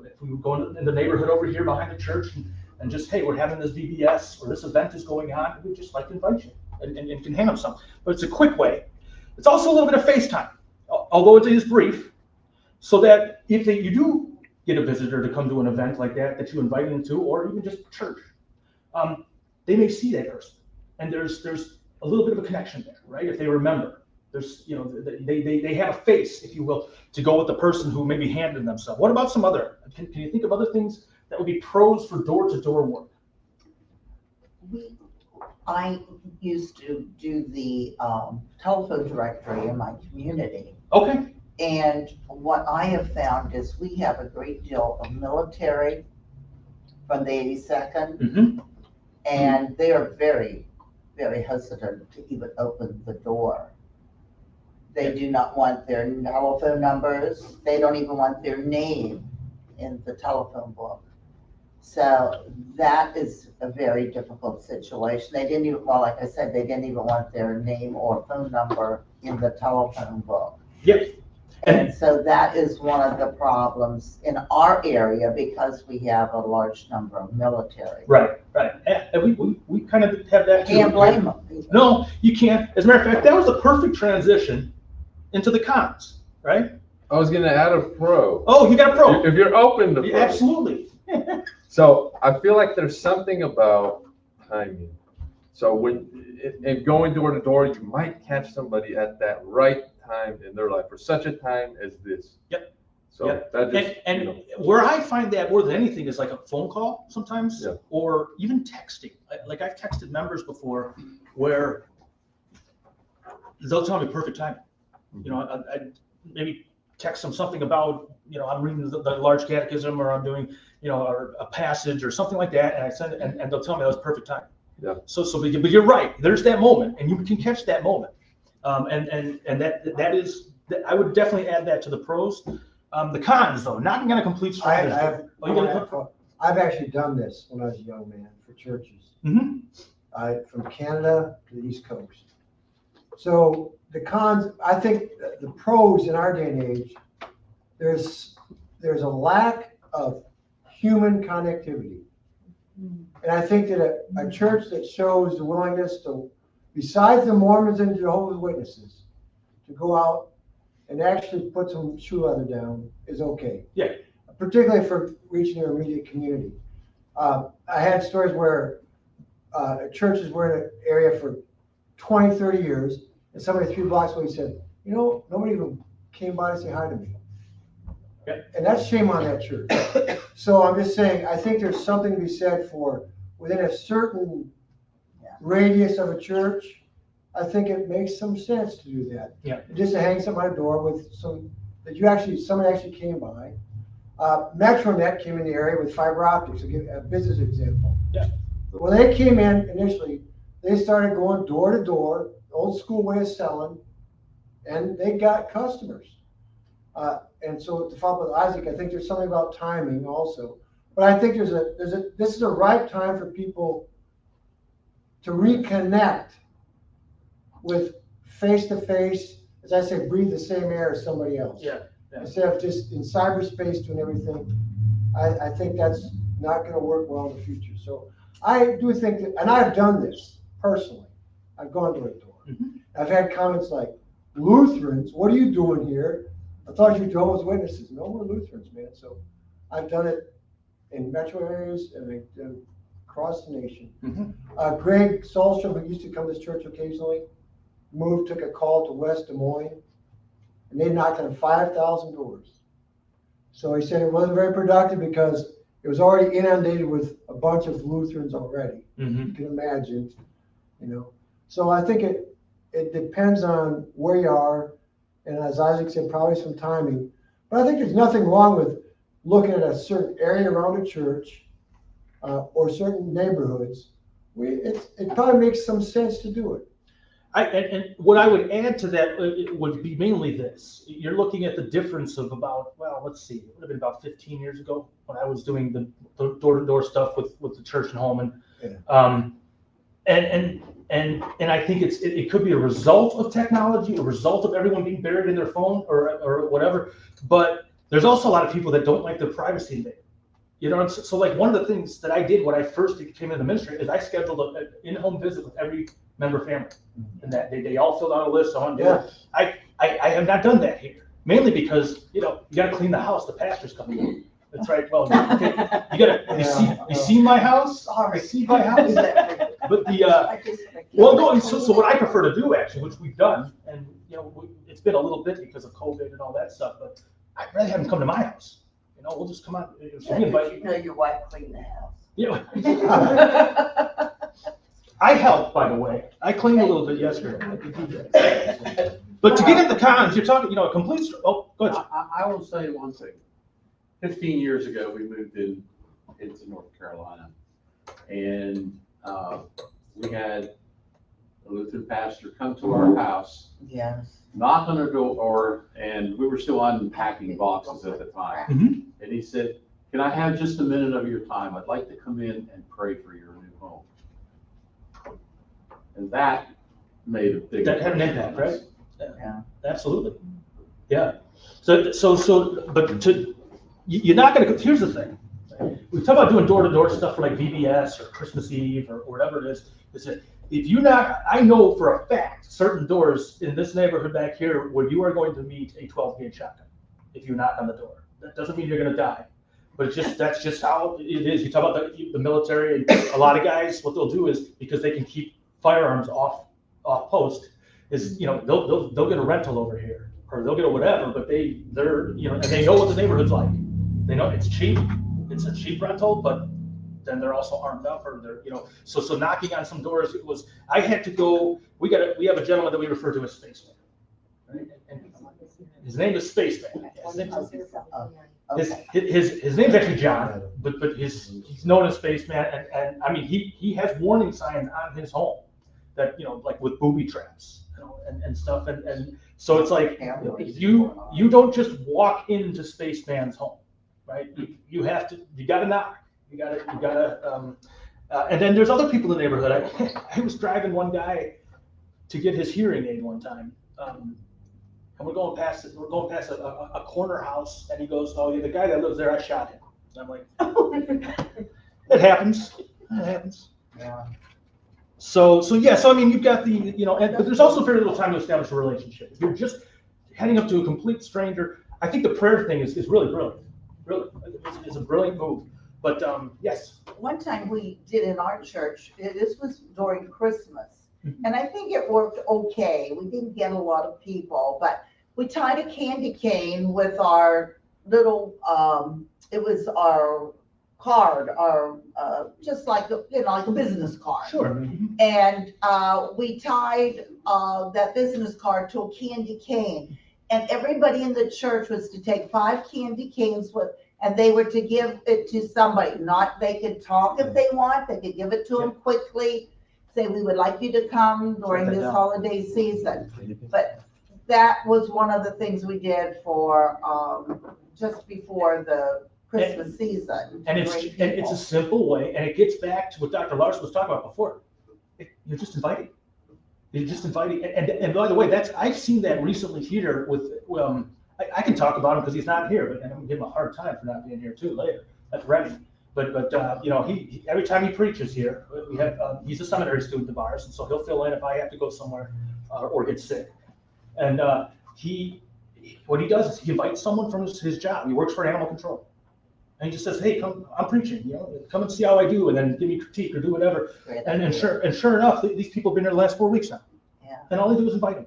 if we go in the neighborhood over here behind the church, and just, hey, we're having this VBS or this event is going on, we'd just like to invite you and can hand them something. But it's a quick way. It's also a little bit of FaceTime, although it is brief, so that if you do get a visitor to come to an event like that you invite them to, or even just church, they may see that person, and there's a little bit of a connection there, right? If they remember. There's, they have a face, if you will, to go with the person who maybe handed them stuff. What about some other? Can you think of other things that would be pros for door-to-door work? I used to do the telephone directory in my community. Okay. And what I have found is we have a great deal of military from the 82nd, Mm-hmm. and they are very, very hesitant to even open the door. They do not want their telephone numbers. They don't even want their name in the telephone book. So that is a very difficult situation. They didn't even, well, like I said, they didn't even want their name or phone number in the telephone book. Yep. And so that is one of the problems in our area because we have a large number of military. Right. And we kind of have that too. Can't blame them. No, you can't. As a matter of fact, that was the perfect transition into the cons, right? I was gonna add a pro. Oh, you got a pro. If you're open to Yeah, absolutely. So I feel like there's something about timing. So in going door to door, you might catch somebody at that right time in their life for such a time as this. Yep. So Yep. that just And where I find that more than anything is like a phone call sometimes, Yeah. or even texting. Like I've texted members before where they'll tell me perfect timing. I maybe text them something about, I'm reading the large catechism, or I'm doing, or a passage or something like that, and I send it, and they'll tell me that was perfect time. Yeah. But you're right. There's that moment, and you can catch that moment, and that is. I would definitely add that to the pros. The cons, though, knocking on a complete stranger. I've actually done this when I was a young man for churches. Mm-hmm. from Canada to the East Coast. So the cons, I think the pros in our day and age, there's a lack of human connectivity. And I think that a church that shows the willingness to, besides the Mormons and Jehovah's Witnesses, to go out and actually put some shoe leather down is okay. Yeah. Particularly for reaching your immediate community. I had stories where churches were in an area for 20, 30 years, and somebody 3 blocks away said, nobody even came by to say hi to me. Yeah. And that's shame on that church. So I'm just saying, I think there's something to be said for within a certain radius of a church. I think it makes some sense to do that. Yeah. Just to hang something on a door with somebody actually came by. Metronet came in the area with fiber optics. I'll give a business example. Yeah. When they came in initially, they started going door to door, old school way of selling, and they got customers. And so to follow up with Isaac, I think there's something about timing also. But I think this is a ripe time for people to reconnect with face-to-face, as I say, breathe the same air as somebody else. Yeah. Instead of just in cyberspace doing everything. I think that's not going to work well in the future. So I do think that, and I've done this personally. I've gone door to door. Mm-hmm. I've had comments like, Lutherans, what are you doing here? I thought you were Jehovah's Witnesses. No, we're Lutherans, man. So I've done it in metro areas and across the nation. Mm-hmm. Greg Solstrom, who used to come to this church occasionally, took a call to West Des Moines, and they knocked on 5,000 doors. So he said it wasn't very productive because it was already inundated with a bunch of Lutherans already. Mm-hmm. You can imagine, So I think it depends on where you are, and as Isaac said, probably some timing. But I think there's nothing wrong with looking at a certain area around a church or certain neighborhoods. It probably makes some sense to do it. And what I would add to that would be mainly this. You're looking at the difference of about, let's see, it would have been about 15 years ago when I was doing the door-to-door stuff with the church in Holman. Yeah. And I think it could be a result of technology, a result of everyone being buried in their phone or whatever. But there's also a lot of people that don't like their privacy invaded. So like one of the things that I did when I first came into the ministry is I scheduled an in-home visit with every member family, and that they all filled out a list on. Yeah. I have not done that here, mainly because you got to clean the house. The pastor's coming in. That's right. Well, you see my house. I see my house. But so what I prefer to do actually, which we've done, and it's been a little bit because of COVID and all that stuff, but I'd rather have them come to my house. We'll just come out. So your wife cleaned the house. Yeah. I helped, by the way. I cleaned a little bit yesterday. But to get into cons, you're talking, a complete. Oh, go ahead. I will say one thing. 15 years ago, we moved into North Carolina, and we had a Lutheran pastor come to our house. Yes. Knock on our door, and we were still unpacking boxes at the time. Mm-hmm. And he said, "Can I have just a minute of your time? I'd like to come in and pray for your new home." And that made a big. That had an impact, right? Yeah. Absolutely. Yeah. So, but you're not going to. Here's the thing. We talk about doing door-to-door stuff for like VBS or Christmas Eve or whatever it is. Is that if you knock, I know for a fact certain doors in this neighborhood back here where you are going to meet a 12-gauge shotgun if you knock on the door. That doesn't mean you're going to die, but that's just how it is. You talk about the military, and a lot of guys, what they'll do is because they can keep firearms off post, is they'll get a rental over here or they'll get a whatever, but they're and they know what the neighborhood's like. They know it's cheap. It's a cheap rental, but then they're also armed up, or they're so knocking on some doors. It was I had to go. We have a gentleman that we refer to as Spaceman, right? And his name is Spaceman. His name's actually John, but he's known as Spaceman, and I mean he has warning signs on his home that like with booby traps and stuff, and so it's like you don't just walk into Spaceman's home, right? You got to knock. You gotta And then there's other people in the neighborhood. I was driving one guy to get his hearing aid one time. And we're going past a corner house, and he goes, "Oh, yeah, the guy that lives there, I shot him." And I'm like, "It happens. It happens." Yeah. So I mean, you've got but there's also very little time to establish a relationship. If you're just heading up to a complete stranger, I think the prayer thing is really brilliant. Really, it's a brilliant move. But yes. One time we did in our church, this was during Christmas, and I think it worked okay. We didn't get a lot of people, but we tied a candy cane with our little, it was our card, our, just like, like a business card. Sure. And we tied that business card to a candy cane. And everybody in the church was to take 5 candy canes and they were to give it to somebody. They could talk if they want, they could give it to them quickly, say, "We would like you to come during this holiday season." But that was one of the things we did for, just before the Christmas season. And it's a simple way, and it gets back to what Dr. Larson was talking about before. You're just inviting. You're just inviting. And by the way, I've seen that recently here with, I can talk about him because he's not here, but I'm gonna give him a hard time for not being here too later. That's Remy. But he every time he preaches here, we have he's a seminary student of ours, and so he'll fill in if I have to go somewhere or get sick. And what he does is he invites someone from his job. He works for animal control. And he just says, "Hey, come, I'm preaching, come and see how I do, and then give me critique or do whatever." And sure enough, these people have been there the last 4 weeks now. Yeah. And all they do is invite them.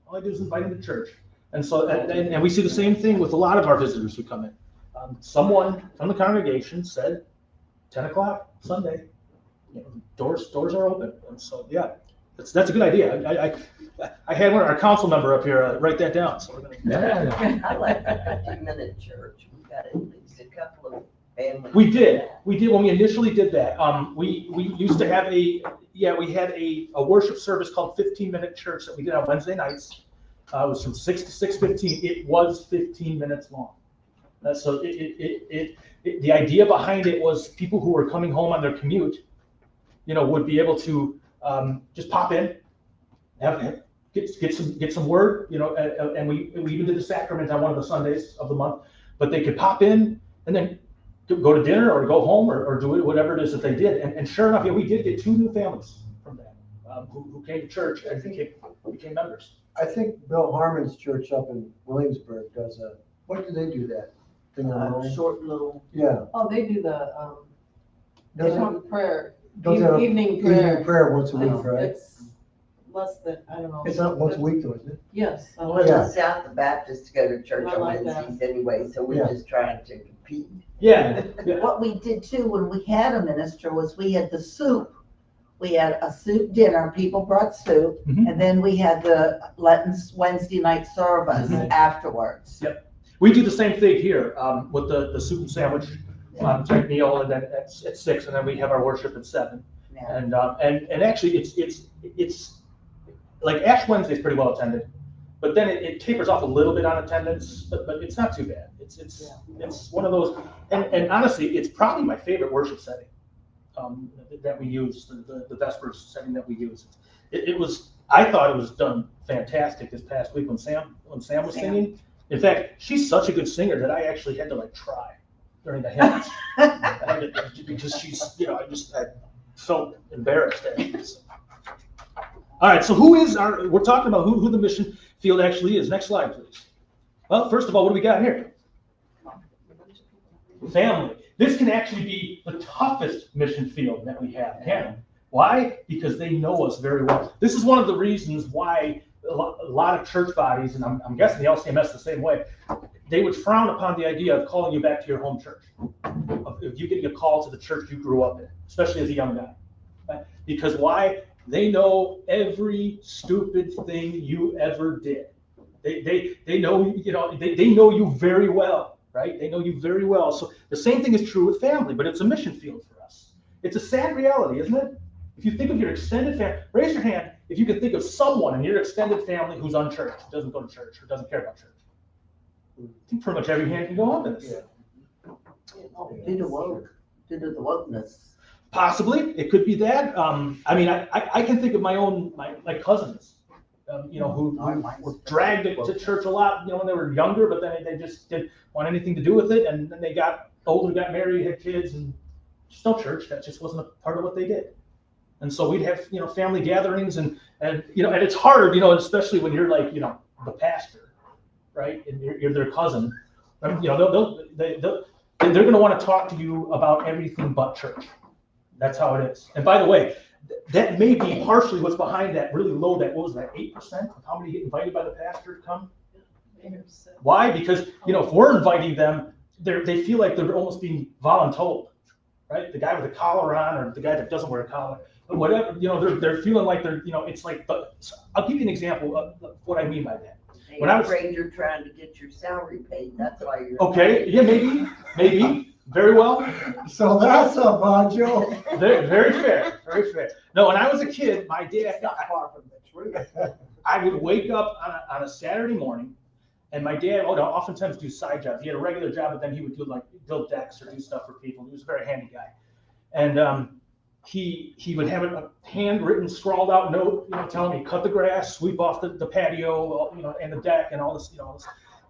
All they do is invite them to church. And so, and we see the same thing with a lot of our visitors who come in. Someone from the congregation said, 10 o'clock Sunday, doors are open. And so, yeah, that's a good idea. I had our council member up here write that down. So we're gonna. I like the 15-minute church. We got at least a couple of families. We did when we initially did that. We used to have we had a worship service called 15-minute church that we did on Wednesday nights. It was from 6 to 6:15. It was 15 minutes long. So the idea behind it was people who were coming home on their commute, would be able to just pop in, get some word, and we even did the sacrament on one of the Sundays of the month. But they could pop in and then go to dinner or go home or do whatever it is that they did. And sure enough, we did get 2 new families from that who came to church and became members. I think Bill Harmon's church up in Williamsburg does what do they do that thing online? Short little. Yeah. Oh, they do the, they Does have it, a prayer, does it evening prayer. evening prayer once a week, right? It's less than, I don't know. It's not once a week though, isn't it? Yes. Well, Yeah. the South Baptists go to church I on like that. Wednesdays anyway, so we're Yeah. just trying to compete. Yeah. What we did too, when we had a minister, was we had the soup. We had a soup dinner, people brought soup, Mhm. and then we had the Lenten Wednesday night service Mhm. afterwards. We do the same thing here with the soup and sandwich type meal, and then at 6, and then we have our worship at 7. Yeah. And actually, it's like Ash Wednesday is pretty well attended, but then it tapers off a little bit on attendance, but it's not too bad. It's one of those, and honestly, it's probably my favorite worship setting that we use, the Vespers setting that we use. I thought it was done fantastic this past week when Sam was singing. In fact, she's such a good singer that I actually had to try during the hymns. Because she's, I just felt embarrassed. All right, so we're talking about who the mission field actually is. Next slide, please. Well, first of all, what do we got here? Family. This can actually be the toughest mission field that we have. Why? Because they know us very well. This is one of the reasons why a lot of church bodies, and I'm guessing the LCMS the same way, they would frown upon the idea of calling you back to your home church. If you getting a call to the church you grew up in, especially as a young guy. Right? Because why? They know every stupid thing you ever did. They know, they know you very well, right? They know you very well. So the same thing is true with family, but it's a mission field for us. It's a sad reality, isn't it? If you think of your extended family, raise your hand if you can think of someone in your extended family who's unchurched, doesn't go to church, or doesn't care about church. I think pretty much every hand can go up in this. Due to the wokeness. Possibly, it could be that. I mean, I can think of my cousins, who were dragged to church a lot, when they were younger, but then they just didn't want anything to do with it, and then they got older, got married, had kids, and just no church. That just wasn't a part of what they did. And so we'd have, family gatherings, and it's hard, especially when you're like, the pastor, right, and you're their cousin. They're going to want to talk to you about everything but church. That's how it is. And by the way, that may be partially what's behind that really low, what was that, 8% of how many get invited by the pastor to come? Why? Because, if we're inviting them, they feel like they're almost being voluntold, right? The guy with a collar on, or the guy that doesn't wear a collar, but whatever, they're feeling like it's like, I'll give you an example of what I mean by that. When I'm afraid you're trying to get your salary paid, that's why you're. Okay, yeah, maybe, very well. So that's a Banjo. Very fair, very fair. No, when I was a kid, my dad, It's not far from the truth. I would wake up on a Saturday morning, and my dad would oftentimes do side jobs. He had a regular job, but then he would do build decks or do stuff for people. He was a very handy guy. And he would have a handwritten, scrawled out note, telling me cut the grass, sweep off the patio, and the deck and all this,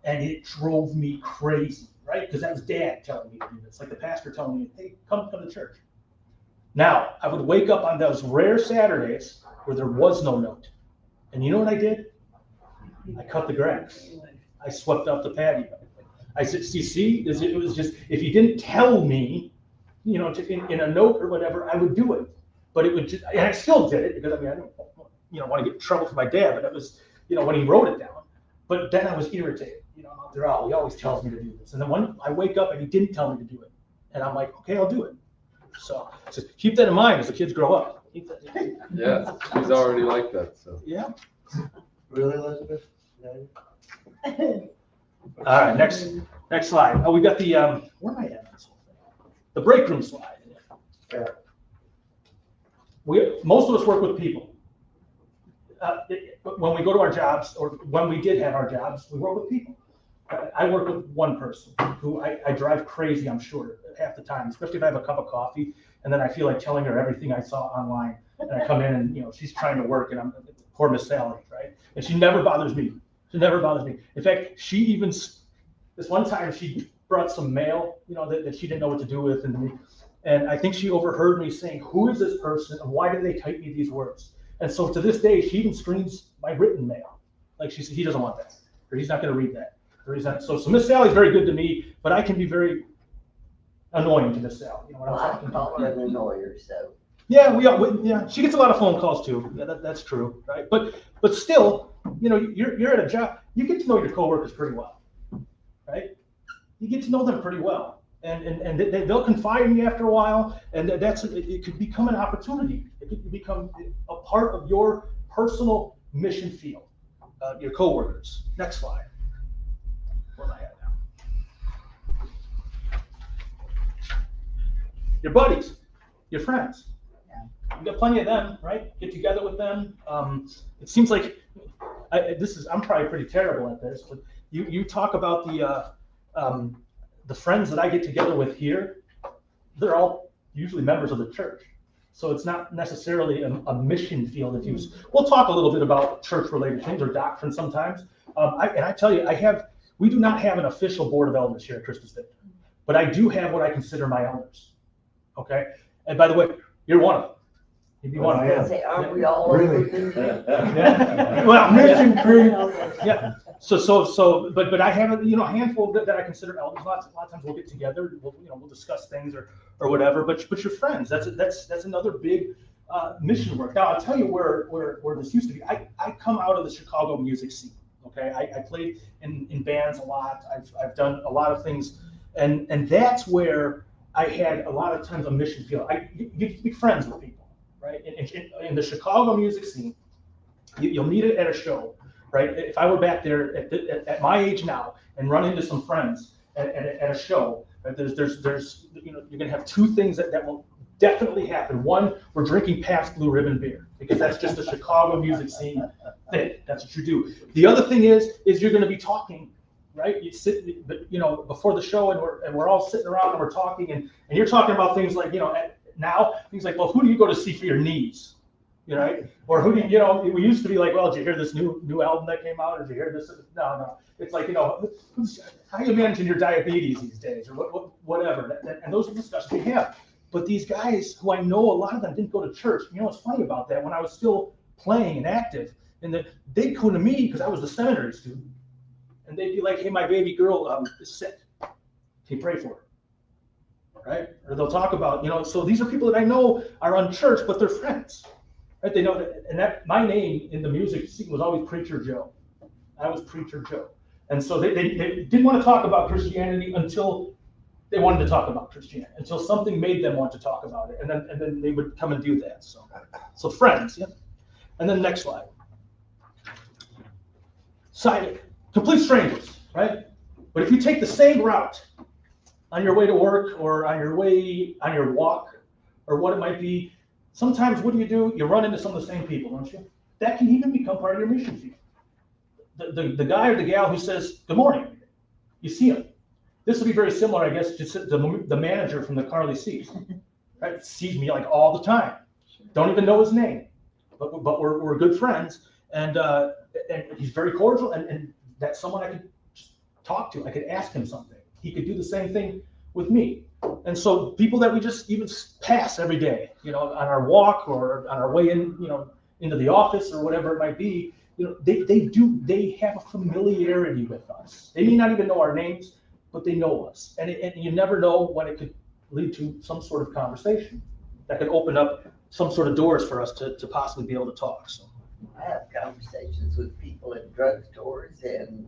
and it drove me crazy, right? Because that was Dad telling me to do this, like the pastor telling me, hey, come to church. Now, I would wake up on those rare Saturdays where there was no note. And you know what I did? I cut the grass. I swept up the patio. I said, see, it was just, if you didn't tell me, in a note or whatever, I would do it. But it would just, and I still did it because, I don't, want to get in trouble for my dad, but it was, when he wrote it down. But then I was irritated, after all, he always tells me to do this. And then when I wake up and he didn't tell me to do it. And I'm like, okay, I'll do it. So just keep that in mind as the kids grow up. Yeah, she's already like that, so. Yeah. Really, Elizabeth? All right, next slide. Oh, we got the, where am I at? The break room slide. Yeah. Most of us work with people. When we go to our jobs, or when we did have our jobs, we work with people. I work with one person who I drive crazy, I'm sure, half the time, especially if I have a cup of coffee, and then I feel like telling her everything I saw online. And I come in and, she's trying to work, and I'm poor Miss Sally, right? And she never bothers me. She never bothers me. In fact, she even, this one time she brought some mail, that she didn't know what to do with. And I think she overheard me saying, who is this person and why did they type me these words? And so to this day, she even screens my written mail. Like she said, he doesn't want that, or he's not going to read that. Or he's not. So Miss Sally's very good to me, but I can be very annoying to Miss Sally. Well, I call her an annoyer, so. Yeah, she gets a lot of phone calls too. Yeah, that's true, right? But still, you're at a job, you get to know your coworkers pretty well, right? You get to know them pretty well, and they'll confide in you after a while, and it could become an opportunity. It could become a part of your personal mission field, your coworkers. Next slide. Where am I at now? Your buddies, your friends. You got plenty of them, right? Get together with them. It seems like I'm probably pretty terrible at this, but you talk about the friends that I get together with here. They're all usually members of the church, so it's not necessarily a mission field of use. We'll talk a little bit about church-related things or doctrine sometimes. I tell you, we do not have an official board of elders here at Christus Victor, but I do have what I consider my elders. Okay, and by the way, you're one of them. You'd be one of them. Say, aren't we all Really? Yeah. Well, mission creep. Yeah. So, but I have a handful that I consider elders. A lot of times we'll get together, we'll discuss things or whatever. But your friends, that's another big mission work. Now I'll tell you where this used to be. I come out of the Chicago music scene. Okay, I played in bands a lot. I've done a lot of things, and that's where I had a lot of times a mission field. You get to be friends with people, right? In the Chicago music scene, you'll meet it at a show, right? If I were back there at my age now and run into some friends at a show, right? There's you're gonna have two things that will definitely happen. One, we're drinking Pabst Blue Ribbon beer because that's just a Chicago music scene thing. That's what you do. The other thing is you're going to be talking, right? You sit, before the show, and we're all sitting around and we're talking, and you're talking about things like, Now he's like, well, who do you go to see for your knees? You know, right? Or who do you, you know, we used to be like, well, did you hear this new album that came out? Or did you hear this? No. It's like, you know, how you managing your diabetes these days, or whatever. And those are discussions we have. But these guys, who I know, a lot of them didn't go to church. You know what's funny about that? When I was still playing and active, and they'd come to me because I was the seminary student, and they'd be like, hey, my baby girl is sick. Can you pray for her? Right? Or they'll talk about, you know, so these are people that I know are unchurched, but they're friends. Right? They know that, and that my name in the music scene was always Preacher Joe. I was Preacher Joe. And so they didn't want to talk about Christianity until they wanted to talk about Christianity, until something made them want to talk about it. And then they would come and do that. So friends, yeah. And then next slide. Complete strangers, right? But if you take the same route on your way to work or on your walk or what it might be, sometimes what do? You run into some of the same people, don't you? That can even become part of your mission field. The guy or the gal who says, good morning, you see him. This would be very similar, I guess, to the manager from the Carly Seas, right? Sees me like all the time. Don't even know his name, but we're good friends, and he's very cordial, and that's someone I could just talk to. I could ask him something. He could do the same thing with me. And so people that we just even pass every day, you know, on our walk or on our way in, you know, into the office or whatever it might be, you know, they have a familiarity with us. They may not even know our names, but they know us. And you never know when it could lead to some sort of conversation that could open up some sort of doors for us to possibly be able to talk. So I have conversations with people in drugstores and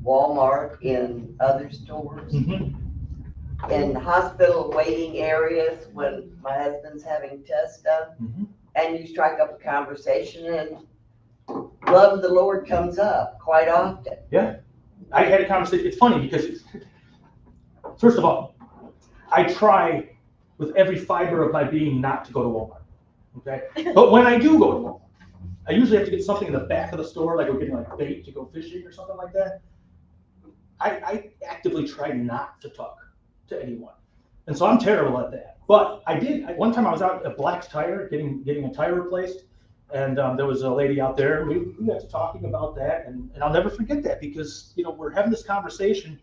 Walmart, in other stores, in hospital waiting areas when my husband's having tests done, and you strike up a conversation and love of the Lord comes up quite often. Yeah, I had a conversation. It's funny because, first of all, I try with every fiber of my being not to go to Walmart. Okay, but when I do go to Walmart, I usually have to get something in the back of the store, like we're getting like bait to go fishing or something like that. I actively try not to talk to anyone, and so I'm terrible at that. But I did. One time I was out at Black's Tire getting a tire replaced, and there was a lady out there. We got to talking about that, and I'll never forget that because, you know, we're having this conversation,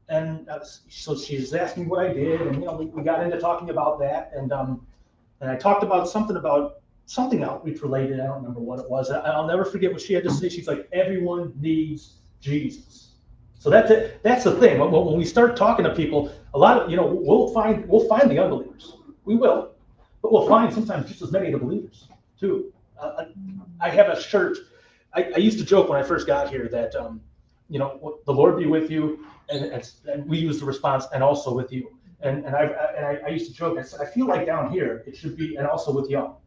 and so she's asking me what I did, and, you know, we got into talking about that, and I talked about something outreach related. I don't remember what it was. I'll never forget what she had to say. She's like, everyone needs Jesus. So that's it. That's the thing. When we start talking to people, a lot of, you know, we'll find the unbelievers. We will, but we'll find sometimes just as many of the believers too. I have a shirt. I used to joke when I first got here that, you know, the Lord be with you, and we use the response, and also with you. And I used to joke. I said, I feel like down here it should be, and also with y'all.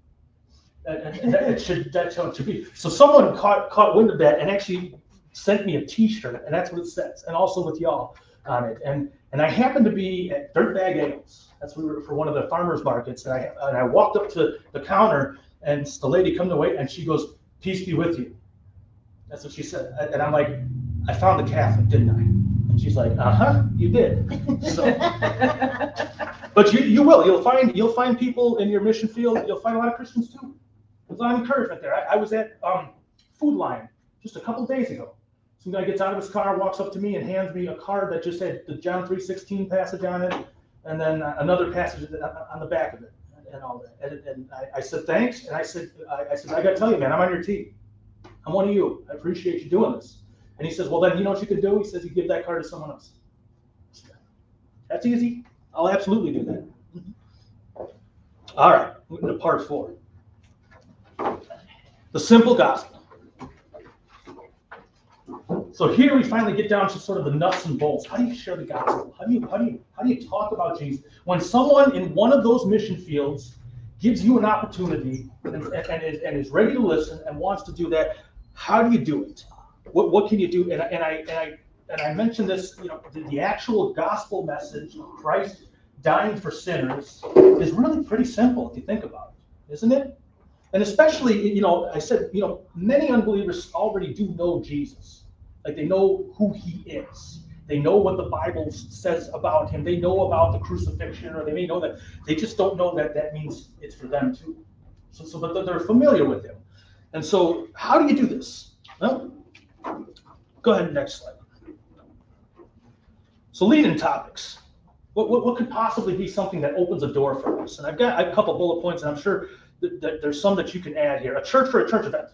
And that's how it should be. So someone caught wind of that and actually sent me a T-shirt, and that's what it says, and also with y'all on it. And I happened to be at Dirtbag Ales. That's where we were for one of the farmers markets, and I walked up to the counter, and the lady come to wait, and she goes, "Peace be with you." That's what she said, and I'm like, I found the Catholic, didn't I? And she's like, you did. So, but you will. You'll find people in your mission field. You'll find a lot of Christians too. There's a lot of encouragement there. I was at Food Lion just a couple days ago. Some guy gets out of his car, walks up to me, and hands me a card that just had the John 3:16 passage on it, and then another passage on the back of it, and all that. And I said thanks, and I said I got to tell you, man, I'm on your team. I'm one of you. I appreciate you doing this. And he says, well, then you know what you could do? He says, you give that card to someone else. That's easy. I'll absolutely do that. All right, moving to part 4. The simple gospel. So here we finally get down to sort of the nuts and bolts. How do you share the gospel? How do you talk about Jesus? When someone in one of those mission fields gives you an opportunity and is ready to listen and wants to do that, how do you do it? What can you do? And I mentioned this, you know, the actual gospel message of Christ dying for sinners is really pretty simple if you think about it, isn't it? And especially, you know, I said, you know, many unbelievers already do know Jesus. Like, they know who he is. They know what the Bible says about him. They know about the crucifixion, or they may know that. They just don't know that that means it's for them too. But they're familiar with him. And so how do you do this? Well, go ahead, next slide. So lead-in topics. What could possibly be something that opens a door for us? And I've got a couple bullet points, and I'm sure that there's some that you can add here. A church for a church event.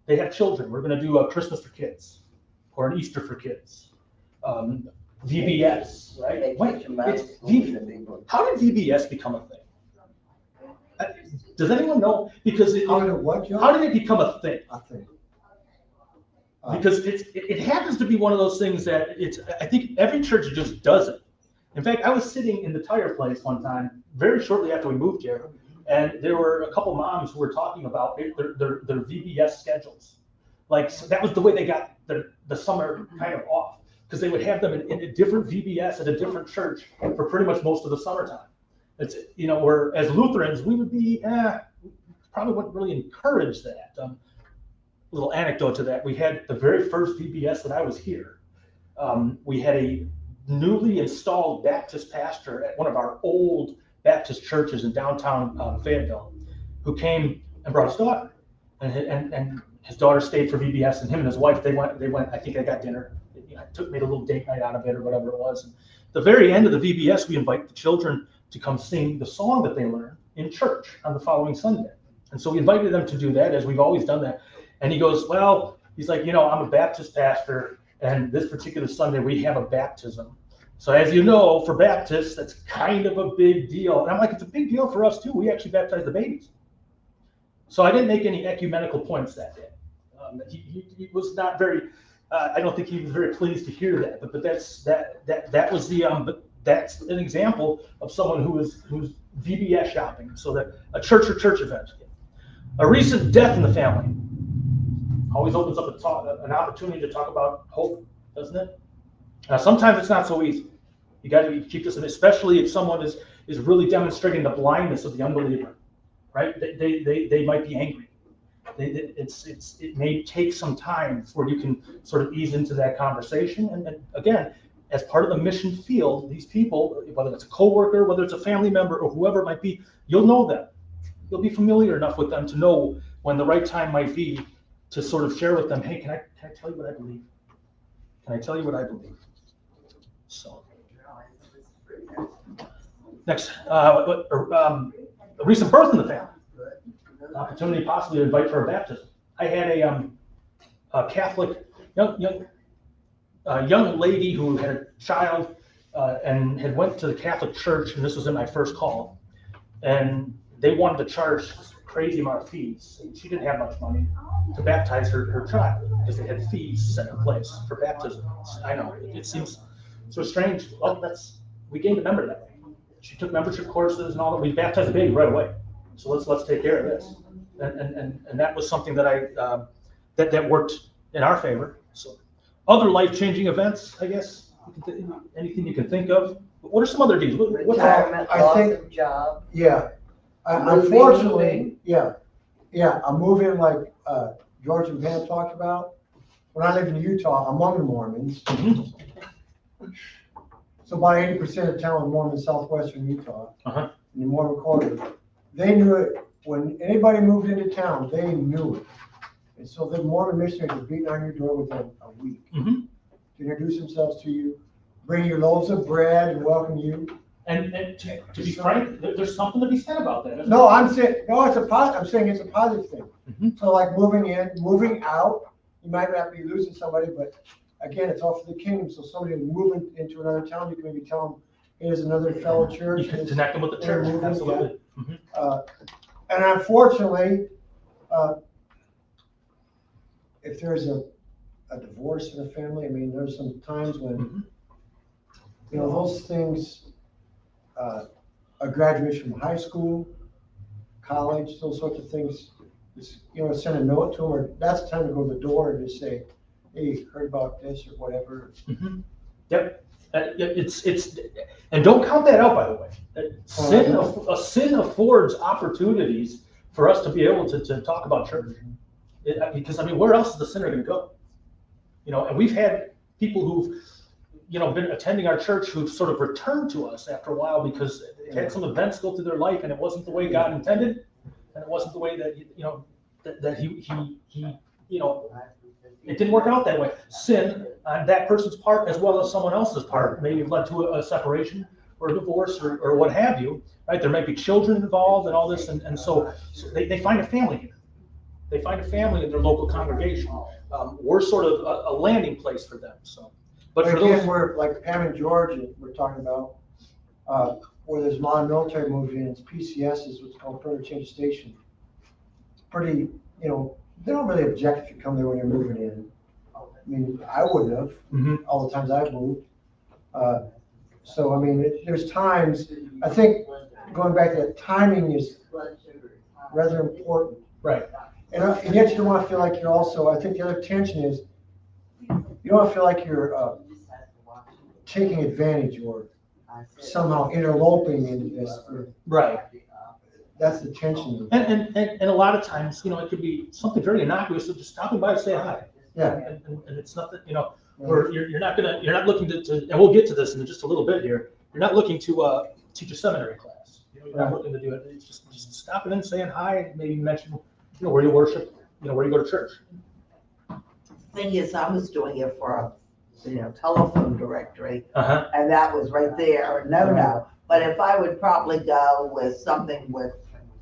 They have children. We're going to do a Christmas for kids or an Easter for kids. VBS, right? How did VBS become a thing? Does anyone know? Because How did what, Joe? how did it become a thing? I think. Because it happens to be one of those things that I think every church just does it. In fact, I was sitting in the tire place one time, very shortly after we moved here, and there were a couple moms who were talking about their VBS schedules. Like, so that was the way they got the summer kind of off, because they would have them in a different VBS at a different church for pretty much most of the summertime. It's, where as Lutherans, we would be, probably wouldn't really encourage that. Little anecdote to that, we had the very first VBS that I was here. We had a newly installed Baptist pastor at one of our old Baptist churches in downtown Fayetteville, who came and brought his daughter, and his daughter stayed for VBS, and him and his wife, they went, I think they got dinner, made a little date night out of it or whatever it was. And the very end of the VBS, we invite the children to come sing the song that they learned in church on the following Sunday. And so we invited them to do that, as we've always done that. And he goes, well, he's like, I'm a Baptist pastor, and this particular Sunday we have a baptism. So as you know, for Baptists, that's kind of a big deal. And I'm like, it's a big deal for us too. We actually baptize the babies. So I didn't make any ecumenical points that day. He was not very, I don't think he was very pleased to hear that. But that was but that's an example of someone who's VBS shopping. So that a church or church event. A recent death in the family always opens up an opportunity to talk about hope, doesn't it? Now, sometimes it's not so easy. You got to keep this in, especially if someone is really demonstrating the blindness of the unbeliever, right? They might be angry. It may take some time before you can sort of ease into that conversation. And again, as part of the mission field, these people, whether it's a coworker, whether it's a family member, or whoever it might be, you'll know them. You'll be familiar enough with them to know when the right time might be to sort of share with them, hey, can I tell you what I believe? Can I tell you what I believe? So, next, a recent birth in the family. Opportunity possibly to invite for a baptism. I had a Catholic young lady who had a child and had went to the Catholic Church, and this was in my first call, and they wanted to charge crazy amount of fees. She didn't have much money to baptize her child because they had fees set in place for baptism. I know it seems so strange. Well, we gained a member that way. She took membership courses and all that. We baptized the baby right away. So let's take care of this. And that was something that that worked in our favor. So other life-changing events, I guess, anything you can think of. What are some other deals? Retirement, loss of job. Yeah. Unfortunately, yeah, I'm moving like George and Pam talked about. When I lived in Utah, among the Mormons, so about 80% of town was Mormon in southwestern Utah, in the Mormon quarter. They knew it. When anybody moved into town, they knew it. And so the Mormon missionaries were beating on your door within a week to introduce themselves to you, bring you loaves of bread and welcome you. And to be frank, there's something to be said about that. No, I'm saying it's a positive thing. So like moving out, you might not be losing somebody, but again, it's all for the kingdom. So somebody moving into another town, you can maybe tell them, here's another fellow church. You can connect them with the church, absolutely. And unfortunately, if there's a divorce in a family, I mean, there's some times when, those things, a graduation from high school, college, those sorts of things, send a note to them, or that's the time to go to the door and just say, hey, heard about this or whatever. Yep. It's and don't count that out, by the way. Sin affords opportunities for us to be able to talk about church. Because where else is the sinner going to go? And we've had people who've, been attending our church who've sort of returned to us after a while because they had some events go through their life and it wasn't the way God intended, and it wasn't the way that that he it didn't work out that way. Sin on that person's part as well as someone else's part maybe led to a separation or a divorce or what have you, right? There might be children involved and all this, and so they find a family here. They find a family in their local congregation. We're sort of a landing place for them. So, but for again, those, we're like Pam and George, we're talking about, where there's non-military moved in, it's PCS is what's called Perimeter Change Station. Pretty, they don't really object if you come there when you're moving in. I mean, I wouldn't have, all the times I've moved. So, I mean, there's times, I think, going back to that, timing is rather important. right. And yet you don't want to feel like you're also, I think the other tension is, you don't want to feel like you're taking advantage or somehow interloping into this. Right. That's the tension. And a lot of times, it could be something very innocuous of just stopping by and say hi. Yeah. And it's nothing, where you're not looking to, and we'll get to this in just a little bit here. You're not looking to teach a seminary class. You're not looking to do it. It's just stopping in, saying hi, and maybe mention, where you worship, where you go to church. Thing is, I was doing it for a telephone directory, Uh-huh. and that was right there, no. But if I would probably go with something with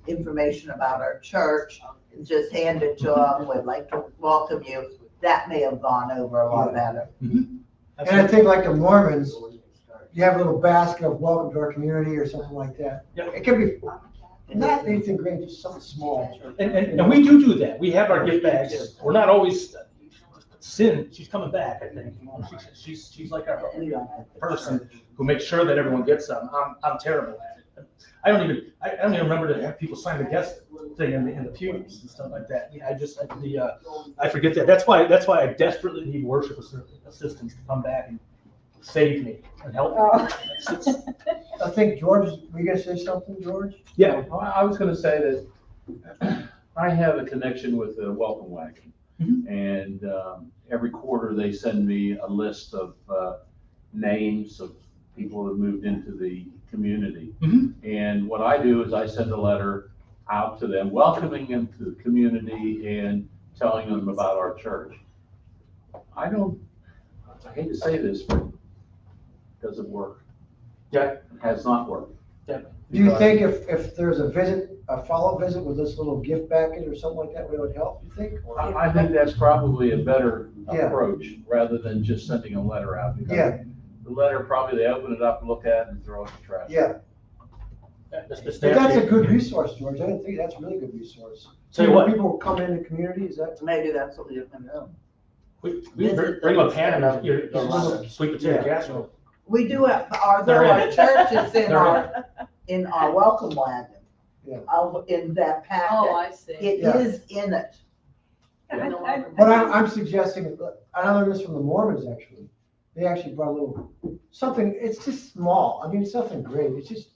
information about our church, and just hand it to them, would like to welcome you, that may have gone over a lot better. And I think like the Mormons, you have a little basket of welcome to our community or something like that. Yeah. It could be not anything great, just something small. And we do that. We have our gift bags. We're not always Sin. She's coming back. I think she's like our person who makes sure that everyone gets them. I'm terrible at it. I don't even remember to have people sign the guest thing in the pews and stuff like that. Yeah, I forget that. That's why I desperately need worship assistants to come back and save me and help me. I think George, were you gonna say something, George? Yeah. I was gonna say that I have a connection with the Welcome Wagon. And every quarter they send me a list of names of people who have moved into the community. And what I do is I send a letter out to them, welcoming them to the community and telling them about our church. I hate to say this, but it doesn't work. Yeah. It has not worked. Yeah. Do you think if there's a follow visit with this little gift package or something like that, it would help, you think? I think that's probably a better Yeah. approach rather than just sending a letter out. Because Yeah. the letter, probably they open it up, look at it, and throw it in the trash. Yeah. But that's a good resource, George. I didn't think that's a really good resource. Tell you what. People come in the community, is that? Maybe that's what you can do. We bring a pan of your sweet potato casserole. We do it, although our church is in our welcome wagon. Yeah. In that packet. Oh, I see. It Yeah. is in it. But I'm suggesting, I learned this from the Mormons, actually. They actually brought a little, something, it's just small. I mean, it's nothing great. It's just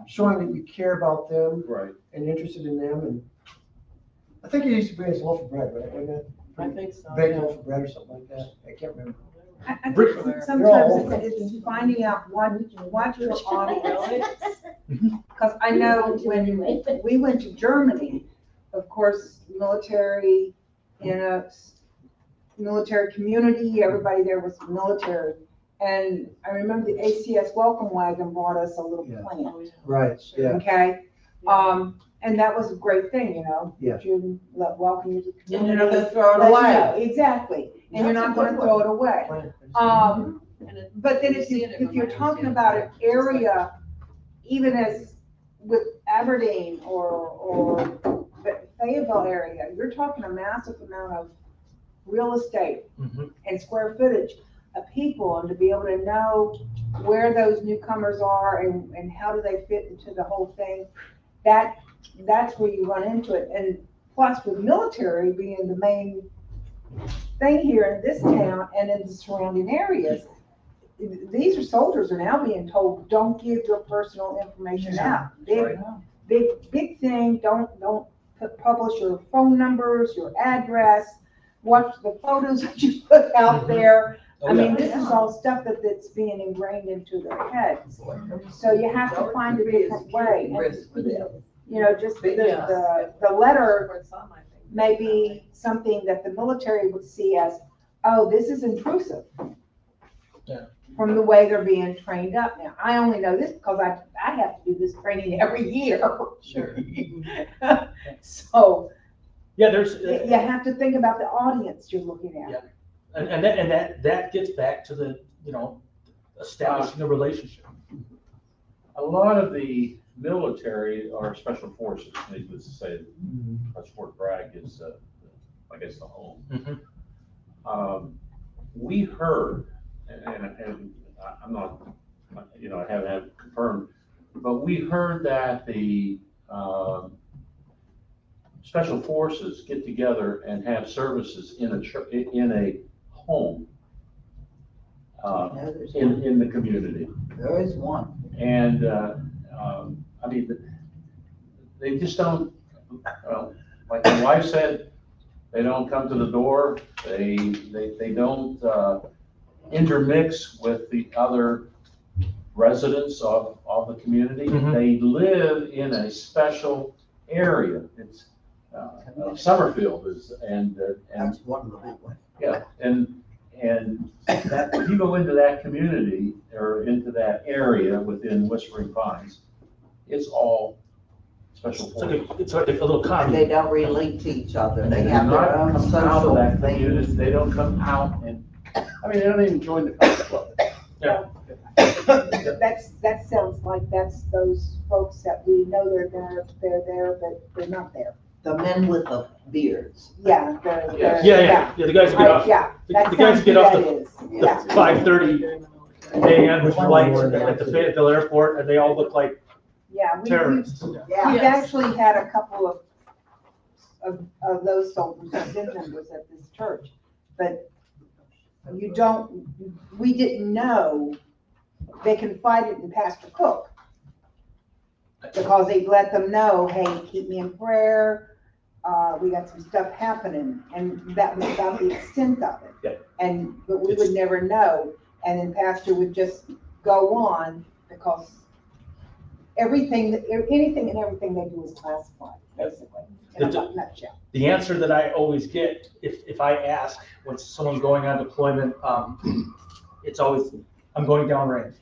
showing that you care about them Right. and interested in them. And I think it used to be as a loaf of bread, right? Wasn't it? I think so. Baked yeah. loaf of bread or something like that. I can't remember. I Brick- think sometimes it's finding out what your audience is. Because I know when we went to Germany, of course, military, military community, everybody there was military. And I remember the ACS Welcome Wagon brought us a little Yeah. plant, Right, yeah. okay? And that was a great thing, Yeah. to welcome you to the And you're community. not gonna throw it Let you away. know, exactly, and you're not gonna throw it away. But then if you're talking about an area, even as with Aberdeen or the Fayetteville area, you're talking a massive amount of real estate and square footage of people, and to be able to know where those newcomers are and how do they fit into the whole thing, that's where you run into it. And plus with military being the main thing here in this town and in the surrounding areas, these soldiers are now being told, don't give your personal information out. Big thing, don't publish your phone numbers, your address, watch the photos that you put out there. Oh, I mean, yeah. this is all stuff that's being ingrained into their heads. So you have to find a different way. And, you know, just the letter may be something that the military would see as, oh, this is intrusive. Yeah. From the way they're being trained up now. I only know this because I have to do this training every year. Sure. So Yeah, there's, you have to think about the audience you're looking at. Yeah. and that gets back to the, you know, establishing a relationship. A lot of the military are special forces, needless to say. That's Fort Bragg is, I guess, the home. Mhm. We heard, and I'm not, you know, I haven't had it confirmed, but we heard that the special forces get together and have services in a home in the community. There is one. And, I mean, they just don't, like my wife said, they don't come to the door, they don't intermix with the other residents of the community. Mhm. They live in a special area. It's, Summerfield is, and That's one of the big ones. yeah, and that, if you go into that community or into that area within Whispering Pines, it's all special forces. It's like a little And commune. they don't relate to each other. They do have their not own come out of social that community. things. They don't come out and, I mean, they don't even join the country club. That sounds like that's those folks that we know they're there, but they're not there. The men with the beards. Yeah, Yes. Yeah, the guys who get off, Yeah, the that guys sounds who get who off that the is. Yeah. 5:30 a.m. flight at the Fayetteville airport, and they all look like Yeah, we've terrorists. Yeah. we've actually had a couple of those soldiers who've been members at this church, but we didn't know they confided in Pastor Cook. Because they let them know, hey, keep me in prayer, we got some stuff happening, and that was about the extent of it. Yeah. But we would never know, and then Pastor would just go on, because anything and everything they do is classified, basically, in a nutshell. The answer that I always get, if I ask when someone's going on deployment, it's always, I'm going downrange.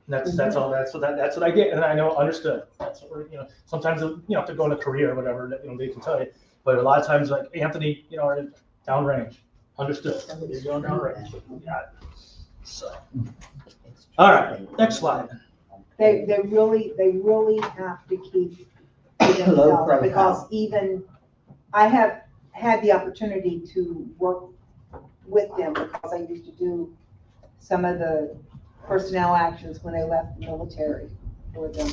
That's all. That's what I get, and I know, understood. That's what we're, you know. Sometimes if they're going to Korea or whatever, they can tell you. But a lot of times, like Anthony, are downrange. Understood. You're going downrange. Got it. So, all right, next slide. They really have to keep to Low themselves, profile. because even I have had the opportunity to work with them, because I used to do some of the personnel actions when they left the military for them.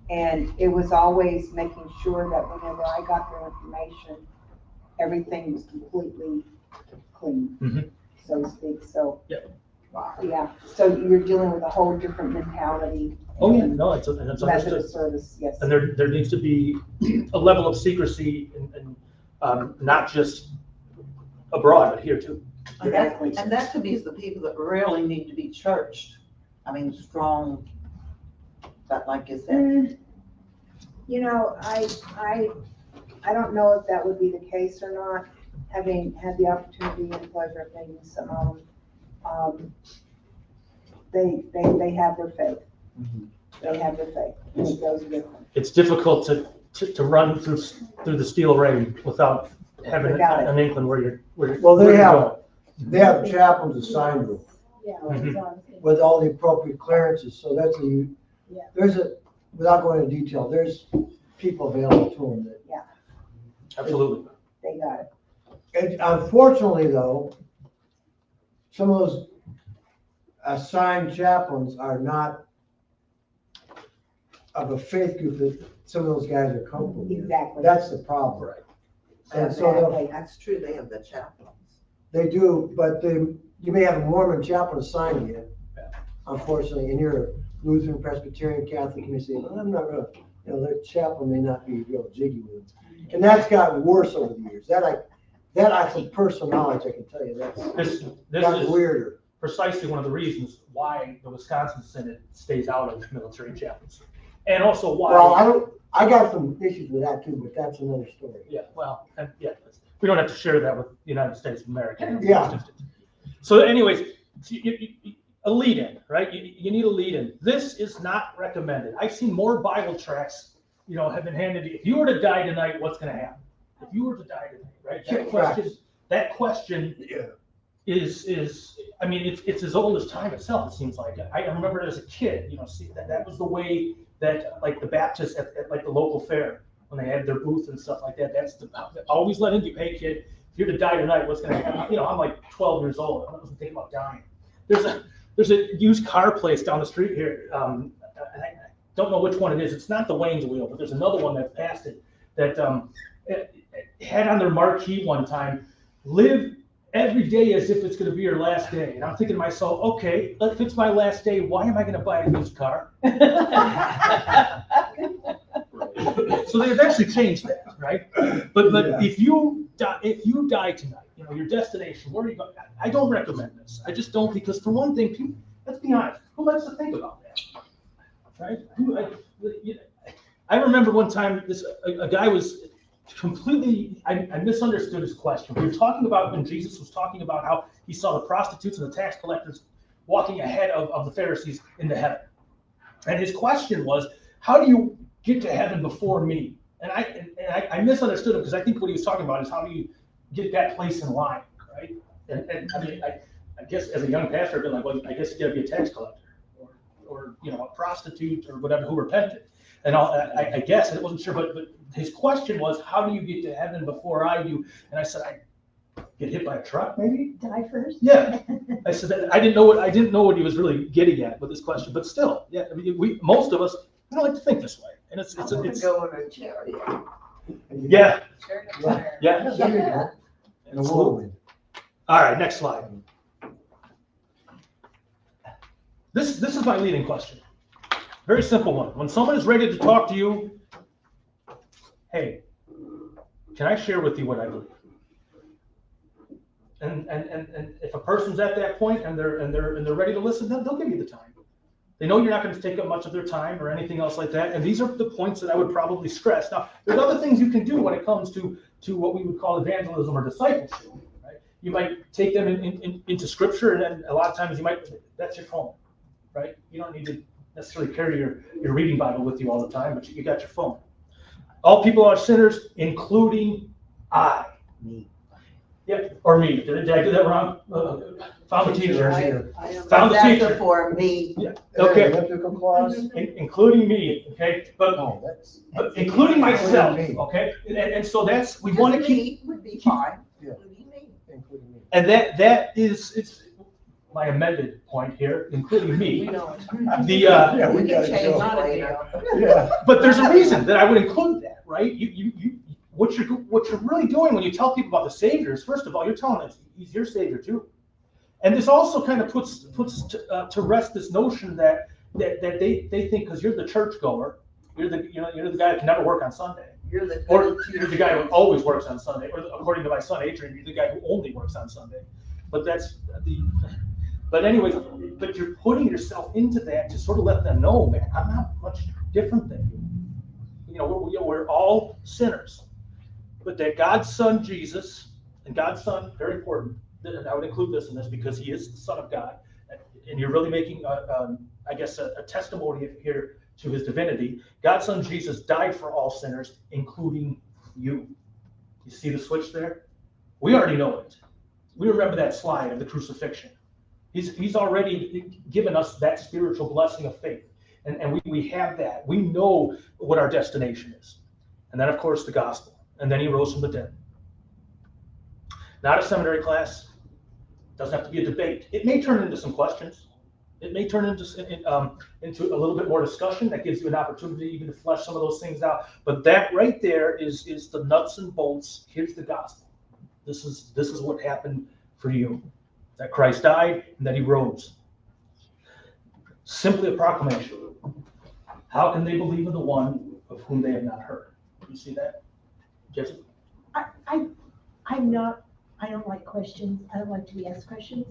And it was always making sure that whenever I got their information, everything was completely clean, Mhm. so to speak. So, Yeah. so you're dealing with a whole different mentality. Oh yeah, no, it's Method of understood. service, yes. And there needs to be a level of secrecy, and not just abroad, but here too. And that could be the people that really need to be churched. I mean, strong, but like you said. I don't know if that would be the case or not, having had the opportunity and pleasure of meeting some of them. They have their faith. They have their faith, and it goes with them. It's difficult to run through the steel ring without having Without it. an inkling where you're Well, where they you're have, going. they have chaplains assigned to them Mhm. with all the appropriate clearances, so without going into detail, there's people available to them that. Absolutely. They got it. And unfortunately, though, some of those assigned chaplains are not of a faith group that some of those guys are comfortable with. Exactly. That's the problem. Right. And so Exactly. That's true, they have the chaplains. they do, but you may have a Mormon chaplain assigned to you, unfortunately, and you're a Lutheran, Presbyterian, Catholic, and you say, well, I'm not gonna, their chaplain may not be real jiggy with them. And that's gotten worse over the years. That I from personal knowledge, I can tell you, that's This gotten is weirder. precisely one of the reasons why the Wisconsin Synod stays out of military chaplains. And also why. Well, I got some issues with that too, but that's another story. Yeah, well, and yeah, we don't have to share that with the United States of America. Yeah. So anyways, a lead-in, right? You need a lead-in. This is not recommended. I've seen more Bible tracts, have been handed to you. If you were to die tonight, what's going to happen? If you were to die tonight, right? That question is, I mean, it's as old as time itself, it seems like. I remember as a kid, that was the way that, like, the Baptists at like the local fair, when they had their booth and stuff like that, always let in you, hey kid, if you're to die tonight, what's going to happen? I'm like 12 years old. I wasn't thinking about dying. There's a used car place down the street here. I don't know which one it is. It's not the Wayne's Wheel, but there's another one that's past it that it had on their marquee one time, live every day as if it's going to be your last day. And I'm thinking to myself, okay, if it's my last day, why am I going to buy a used car? So they eventually changed that, right? But if you die tonight, your destination, where are you going? I don't recommend this. I just don't, because for one thing, people, let's be honest, who likes to think about that, right? I remember one time a guy was completely, I misunderstood his question. We were talking about when Jesus was talking about how he saw the prostitutes and the tax collectors walking ahead of the Pharisees into heaven. And his question was, how do you get to heaven before me? And I misunderstood him, because I think what he was talking about is how do you get that place in line, right? And I mean, I guess as a young pastor, I've been like, well, I guess you got to be a tax collector or a prostitute or whatever who repented. And I guess, and I wasn't sure, but his question was, how do you get to heaven before I do? And I said, I get hit by a truck, maybe? Die first? Yeah. I said that I didn't know what he was really getting at with this question, but still, yeah. I mean, most of us, we don't like to think this way, and it's go in a chariot. Yeah. Yeah. There you go. And a whirlwind. All right, next slide. This is my leading question. Very simple one. When someone is ready to talk to you, hey, can I share with you what I believe? And if a person's at that point and they're ready to listen, they'll give you the time. They know you're not going to take up much of their time or anything else like that. And these are the points that I would probably stress. Now, there's other things you can do when it comes to what we would call evangelism or discipleship. Right? You might take them into scripture, and then a lot of times that's your phone, right? You don't need to necessarily carry your reading Bible with you all the time, but you got your phone. All people are sinners, including I. Me. Yeah, or me. Did I do that wrong? Found the teacher. Found the teacher. For me. Yeah. Okay. Elliptical clause? Including me. Okay. But including myself. Okay. And so we want to keep. Would be fine. Yeah. Including me. And that is, it's my amended point here, including me. We know. Yeah, we We gotta can change go. it later. Yeah. But there's a reason that I would include that, right? What you're really doing when you tell people about the Savior is, first of all, you're telling them He's your Savior too. And this also kind of puts to rest this notion that they think because you're the churchgoer, you're the guy that can never work on Sunday, You're the or you're the guy who always works on Sunday, or according to my son Adrian, you're the guy who only works on Sunday. But anyways, you're putting yourself into that to sort of let them know, man, I'm not much different than you. We're all sinners, but that God's Son Jesus, and God's Son, very important, and I would include this in this because He is the Son of God, and you're really making, a testimony here to His divinity. God's Son Jesus died for all sinners, including you. You see the switch there? We already know it. We remember that slide of the crucifixion. He's already given us that spiritual blessing of faith. And we have that. We know what our destination is. And then, of course, the gospel. And then He rose from the dead. Not a seminary class. Doesn't have to be a debate. It may turn into some questions. It may turn into a little bit more discussion. That gives you an opportunity even to flesh some of those things out. But that right there is the nuts and bolts. Here's the gospel. This is what happened for you. That Christ died and that He rose. Simply a proclamation. How can they believe in the one of whom they have not heard? You see that, Jesse? I don't like questions. I don't like to be asked questions.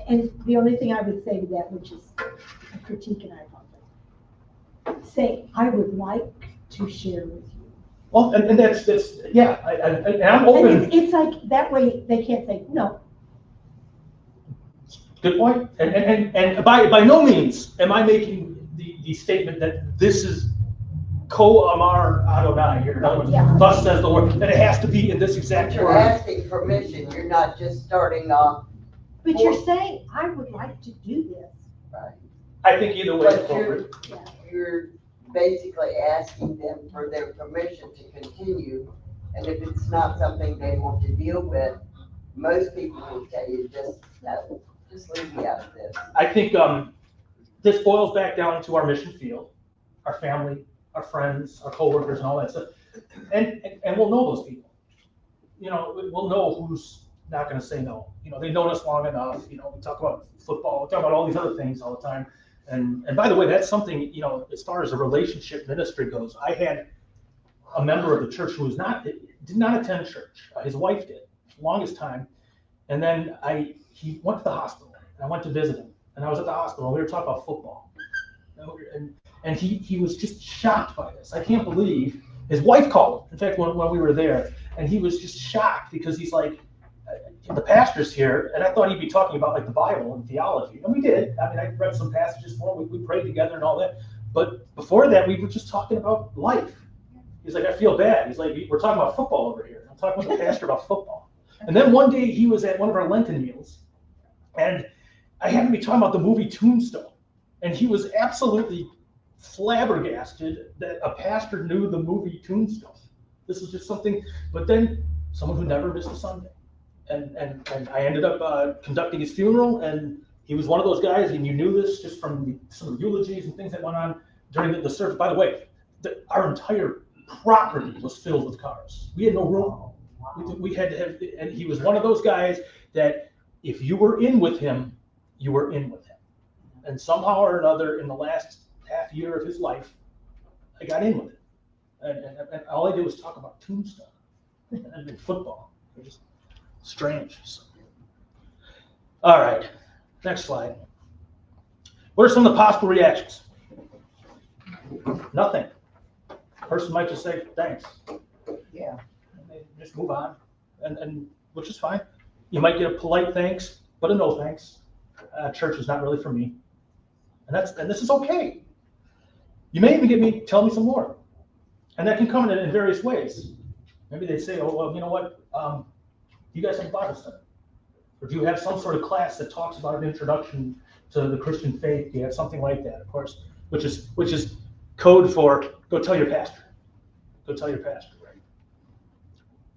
And the only thing I would say to that, which is a critique, and I apologize, say, I would like to share with you. Well, and that's, yeah, and I'm And open. it's like, that way they can't say, no. Good point. And by no means am I making the statement that this is Ko Amar Adonai here. In other words, Yeah. thus says the Lord, that it has to be in this But exact you're word. asking permission, you're not just starting off. But you're saying, I would like to do this. I think either way is But appropriate. you're basically asking them for their permission to continue. And if it's not something they want to deal with, most people will tell you, no, just leave me out of this. I think this boils back down to our mission field, our family, our friends, our coworkers, and all that stuff. And we'll know those people. You know, we'll know who's not going to say no. You know, they've known us long enough. You know, we talk about football, we talk about all these other things all the time. And by the way, that's something, you know, as far as a relationship ministry goes, I had a member of the church who did not attend church. His wife did, longest time. And then he went to the hospital, and I went to visit him. And I was at the hospital, and we were talking about football. And he was just shocked by this. I can't believe his wife called him. In fact, when we were there, and he was just shocked because he's like, the pastor's here, and I thought he'd be talking about like the Bible and theology. And we did. I mean, I read some passages for him. We prayed together and all that. But before that, we were just talking about life. He's like, I feel bad. He's like, we're talking about football over here. I'm talking with the pastor about football. And then one day he was at one of our Lenten meals, and I happened to be talking about the movie Tombstone. And he was absolutely flabbergasted that a pastor knew the movie Tombstone. This was just something, but then someone who never missed a Sunday. And I ended up conducting his funeral, and he was one of those guys, and you knew this just from some of the eulogies and things that went on during the service. By the way, our entire property was filled with cars. We had no room. We had to have, and he was one of those guys that if you were in with him, you were in with him. And somehow or another, in the last half year of his life, I got in with him. And all I did was talk about Tombstone and football. It was just strange. All right, next slide. What are some of the possible reactions? Nothing. A person might just say, thanks. Yeah. And they just move on, and which is fine. You might get a polite thanks, but a no thanks. Church is not really for me. And this is okay. You may even get me, tell me some more. And that can come in various ways. Maybe they say, oh, well, you know what? Do you guys have a Bible study? Or do you have some sort of class that talks about an introduction to the Christian faith? Do you have something like that, of course, which is code for go tell your pastor. Go tell your pastor, right?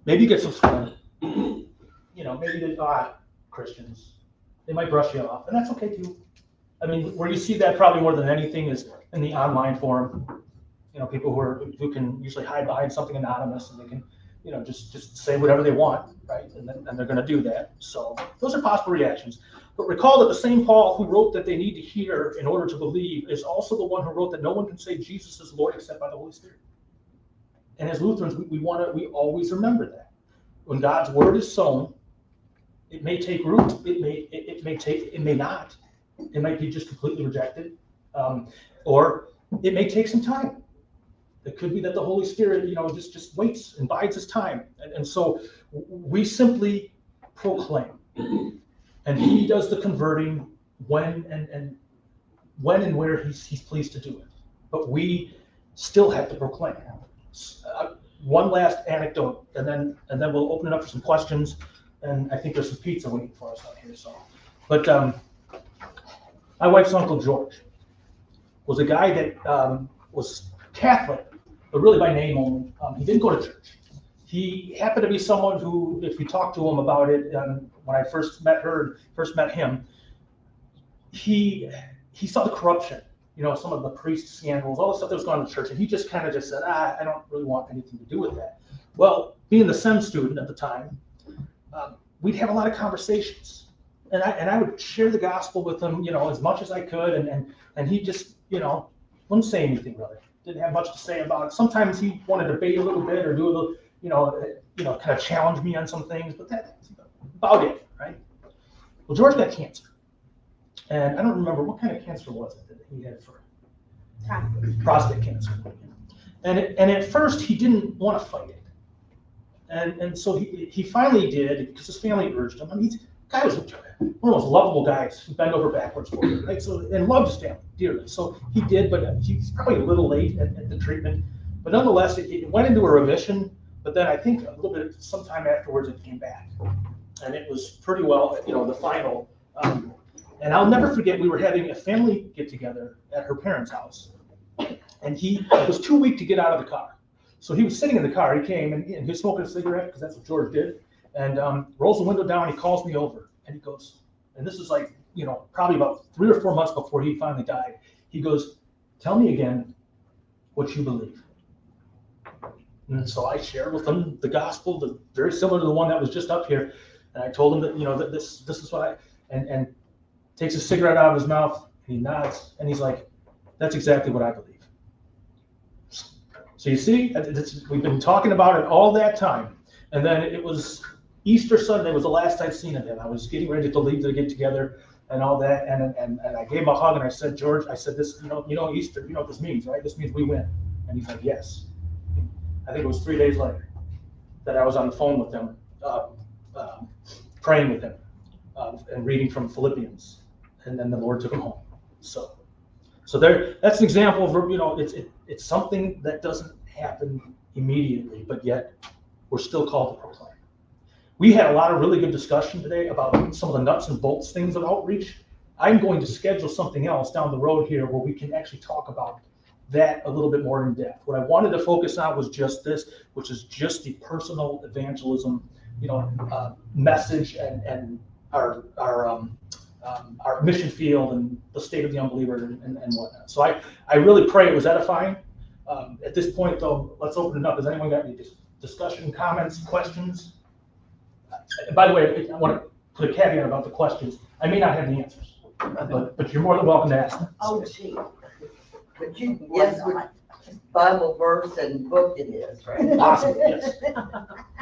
Maybe you get some fun. You know, maybe they Christians. They might brush you off, and that's okay too. I mean, where you see that probably more than anything is in the online forum. You know, people who can usually hide behind something anonymous, and they can, you know, just say whatever they want, right? And they're going to do that. So those are possible reactions. But recall that the same Paul who wrote that they need to hear in order to believe is also the one who wrote that no one can say Jesus is Lord except by the Holy Spirit. And as Lutherans, we always remember that when God's word is sown, it may take root. It may not. It might be just completely rejected, or it may take some time. It could be that the Holy Spirit, you know, just waits and bides his time. And so we simply proclaim. And he does the converting when and where he's pleased to do it. But we still have to proclaim. One last anecdote, and then we'll open it up for some questions. And I think there's some pizza waiting for us out here. But my wife's Uncle George was a guy that was Catholic, but really by name only. He didn't go to church. He happened to be someone who, if you talk to him about it, when I first met him, he saw the corruption, you know, some of the priest scandals, all the stuff that was going on in the church, and he just kind of said, I don't really want anything to do with that. Well, being the SEM student at the time, we'd have a lot of conversations. And I would share the gospel with him, you know, as much as I could, and he just, you know, wouldn't say anything really. Didn't have much to say about it. Sometimes he wanted to debate a little bit or do a little, you know, kind of challenge me on some things, but that's about it, right? Well, George got cancer, And I don't remember what kind of cancer was it that he had for prostate cancer. And at first he didn't want to fight it. And so he finally did, because his family urged him. I mean, the guy was one of the most lovable guys who bent over backwards for him, right? So, and loved his family dearly. So he did, but he's probably a little late at the treatment. But nonetheless, it went into a remission. But then I think a little bit, sometime afterwards, it came back. And it was pretty well, the final. And I'll never forget, we were having a family get together at her parents' house. And he was too weak to get out of the car. So he was sitting in the car. He came and he was smoking a cigarette, because that's what George did. And rolls the window down. He calls me over and he goes, and this is like, probably about 3 or 4 months before he finally died. He goes, "Tell me again what you believe." And so I shared with him the gospel, very similar to the one that was just up here. And I told him that, that this is what and takes a cigarette out of his mouth and he nods and he's like, "That's exactly what I believe." So you see, we've been talking about it all that time. And then it was Easter Sunday was the last I'd seen of him. I was getting ready to leave to get together and all that. And I gave him a hug and I said, "George," I said, "this, Easter, you know what this means, right? This means we win." And he's like, "Yes." I think it was 3 days later that I was on the phone with him, praying with him, and reading from Philippians. And then the Lord took him home. So that's an example of, it's something that doesn't happen immediately, but yet we're still called to proclaim. We had a lot of really good discussion today about some of the nuts and bolts things of outreach. I'm going to schedule something else down the road here where we can actually talk about that a little bit more in depth. What I wanted to focus on was just this, which is just the personal evangelism, message and our mission field and the state of the unbeliever and whatnot. So I really pray it was edifying. At this point, though, let's open it up. Has anyone got any discussion, comments, questions? By the way, I want to put a caveat about the questions. I may not have the answers, but you're more than welcome to ask them. Oh, gee. But you, yes, which Bible verse and book it is, right? Possibly, yes.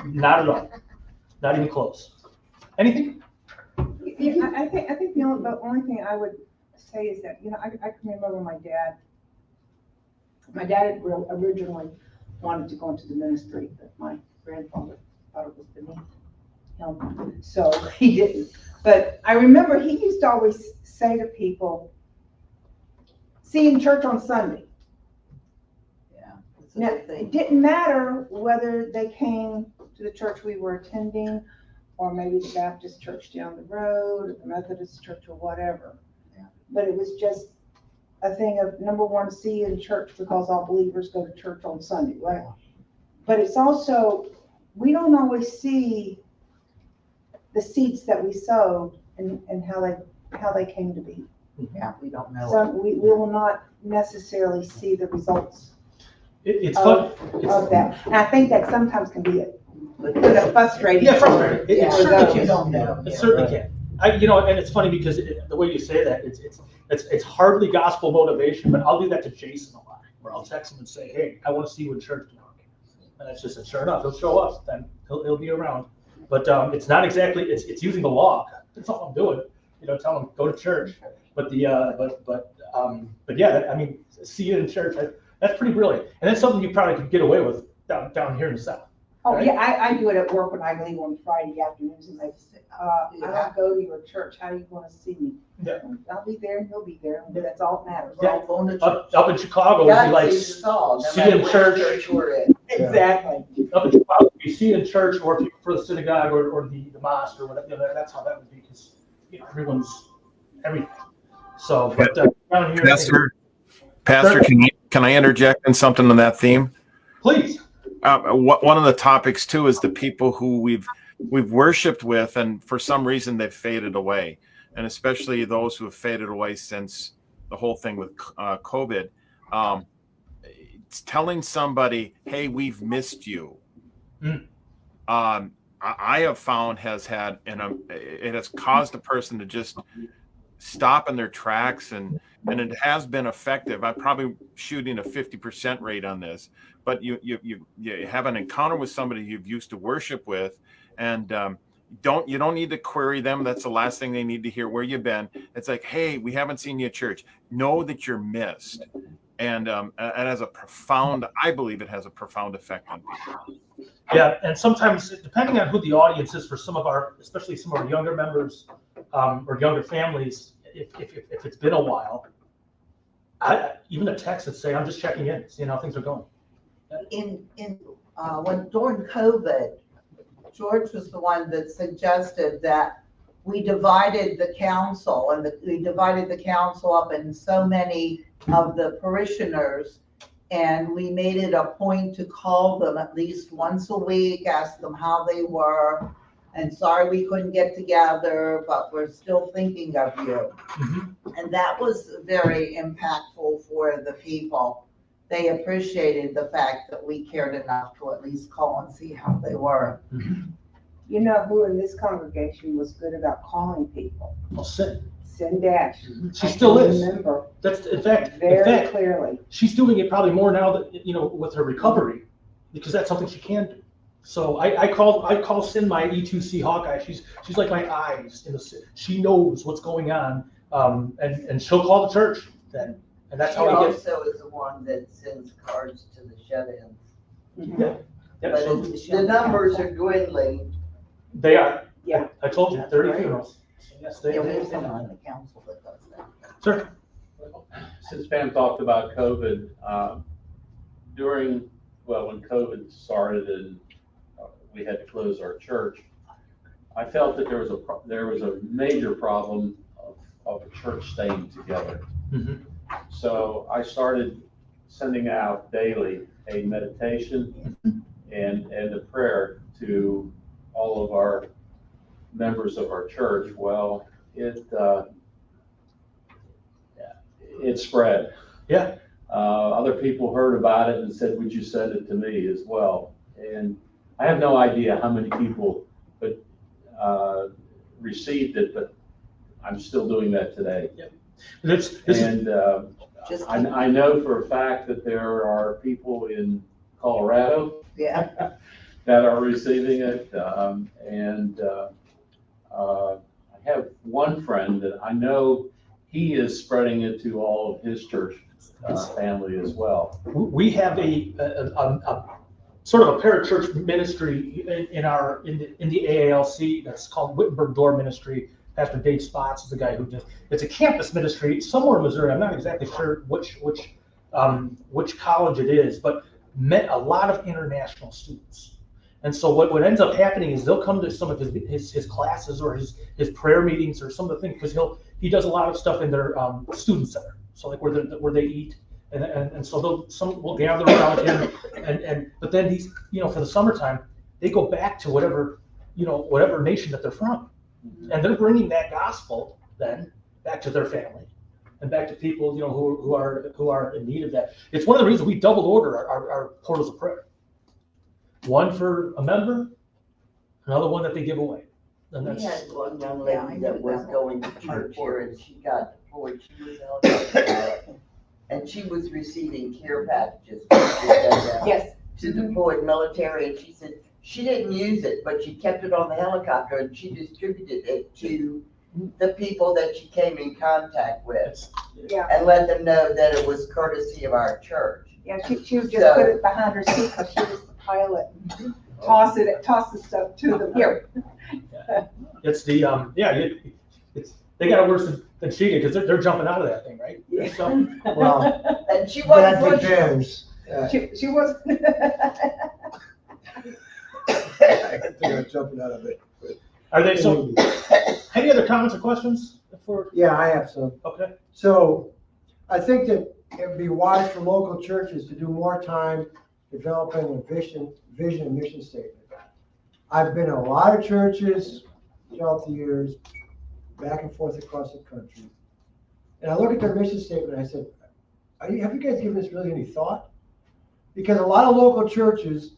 Not at all. Not even close. Anything? Yeah, I think the only thing I would say is that, I can remember my dad originally wanted to go into the ministry, but my grandfather thought it was beneath him, so he didn't. But I remember he used to always say to people, "See you in church on Sunday." Yeah. Now, it didn't matter whether they came to the church we were attending, or maybe the Baptist church down the road, or the Methodist church, or whatever. Yeah. But it was just a thing of, number one, see you in church, because all believers go to church on Sunday, right? Yeah. But it's also, we don't always see the seeds that we sowed and how they came to be. Yeah, we don't know. So we will not necessarily see the results It's of fun. that. And I think that sometimes can be a frustrating. Yeah, frustrating. It for certainly those can. who don't know. It certainly can. And it's funny because the way you say that, it's hardly gospel motivation, but I'll do that to Jason a lot, where I'll text him and say, "Hey, I want to see you in church tomorrow." And it's just, sure enough, he'll show up, then he'll be around. But it's not exactly, it's using the law. That's all I'm doing. Tell him, go to church. But yeah, I mean, see you in church. That's pretty brilliant. And that's something you probably could get away with down here in the South. Oh, right? yeah, I do it at work when I leave on Friday afternoons, and they say, I don't go to your church, how do you want to see me? Yeah. I'll be there and he'll be there, and that's all that matters. Yeah. We're all going to church. Up in Chicago, God it'd be like, sees us all, no see matter in which church. we're in. Exactly. Up in Chicago, you see in church, or if you prefer the synagogue or the mosque or whatever, that's how that would be, because everyone's everything. So, but down here, Pastor, can I interject in something on that theme? Please. One of the topics too is the people who we've worshipped with, and for some reason they've faded away, and especially those who have faded away since the whole thing with COVID. It's telling somebody, "Hey, we've missed you." I have found it has caused a person to just stop in their tracks, and it has been effective. I'm probably shooting a 50% rate on this, but you have an encounter with somebody you've used to worship with, and you don't need to query them. That's the last thing they need to hear. Where you been? It's like, hey, we haven't seen you at church. Know that you're missed. And it has a profound, I believe it has a profound effect on people. Yeah, and sometimes, depending on who the audience is for some of our, especially some of our younger members or younger families, if it's been a while, even a text that say, I'm just checking in, seeing how things are going. When during COVID, George was the one that suggested that we divided the council we divided the council up in so many of the parishioners, and we made it a point to call them at least once a week, ask them how they were, and sorry we couldn't get together, but we're still thinking of you. And that was very impactful for the people. They appreciated the fact that we cared enough to at least call and see how they were. You know who in this congregation was good about calling people? Well, Sin Dash. She still is. Remember That's in fact clearly. She's doing it probably more now that, with her recovery, because that's something she can do. So I call Sin my E2C Hawkeye. She's like my eyes in the. She knows what's going on, and she'll call the church then, and that's how we get. She also is the one that sends cards to the shut-ins. Yeah. But the numbers are dwindling. They are. Yeah. I told you, 30 funerals. Yes, they Yeah, are. there's someone on the council that does that. Sure. Since Pam talked about COVID, when COVID started and we had to close our church, I felt that there was a major problem of a church staying together. Mm-hmm. So I started sending out daily a meditation and a prayer to all of our members of our church. Well, it spread. Yeah. Other people heard about it and said, would you send it to me as well? And I have no idea how many people received it, but I'm still doing that today. I know for a fact that there are people in Colorado that are receiving it. I have one friend that I know he is spreading it to all of his church family as well. We have a sort of a parachurch ministry in the AALC that's called Wittenberg Door Ministry. Pastor Dave Spots is the guy who just, it's a campus ministry somewhere in Missouri. I'm not exactly sure which college it is, but met a lot of international students. And so what ends up happening is they'll come to some of his classes or his prayer meetings or some of the things, because he does a lot of stuff in their student center. So like where they eat, and so some will gather around him, but then he's, for the summertime they go back to whatever nation that they're from, and they're bringing that gospel then back to their family and back to people who are in need of that. It's one of the reasons we double order our portals of prayer. One for a member, another one that they give away. And We had one young lady that was going to church here and she got deployed. She was a helicopter pilot, and she was receiving care packages to deployed military, and she said she didn't use it, but she kept it on the helicopter and she distributed it to the people that she came in contact with. Yeah. And let them know that it was courtesy of our church. Yeah, she would just put it behind her seat because she was the pilot. Toss the stuff to them. Here. It's the they got it worse than she did, because they're jumping out of that thing, right? Yeah. So, Well, And she wasn't that pushing. depends. She was. I think I'm jumping out of it. are they so? Any other comments or questions before? Yeah, I have some. Okay. So I think that it would be wise for local churches to do more time developing a vision and mission statement. I've been in a lot of churches throughout the years, back and forth across the country. And I look at their mission statement and I said, have you guys given this really any thought? Because a lot of local churches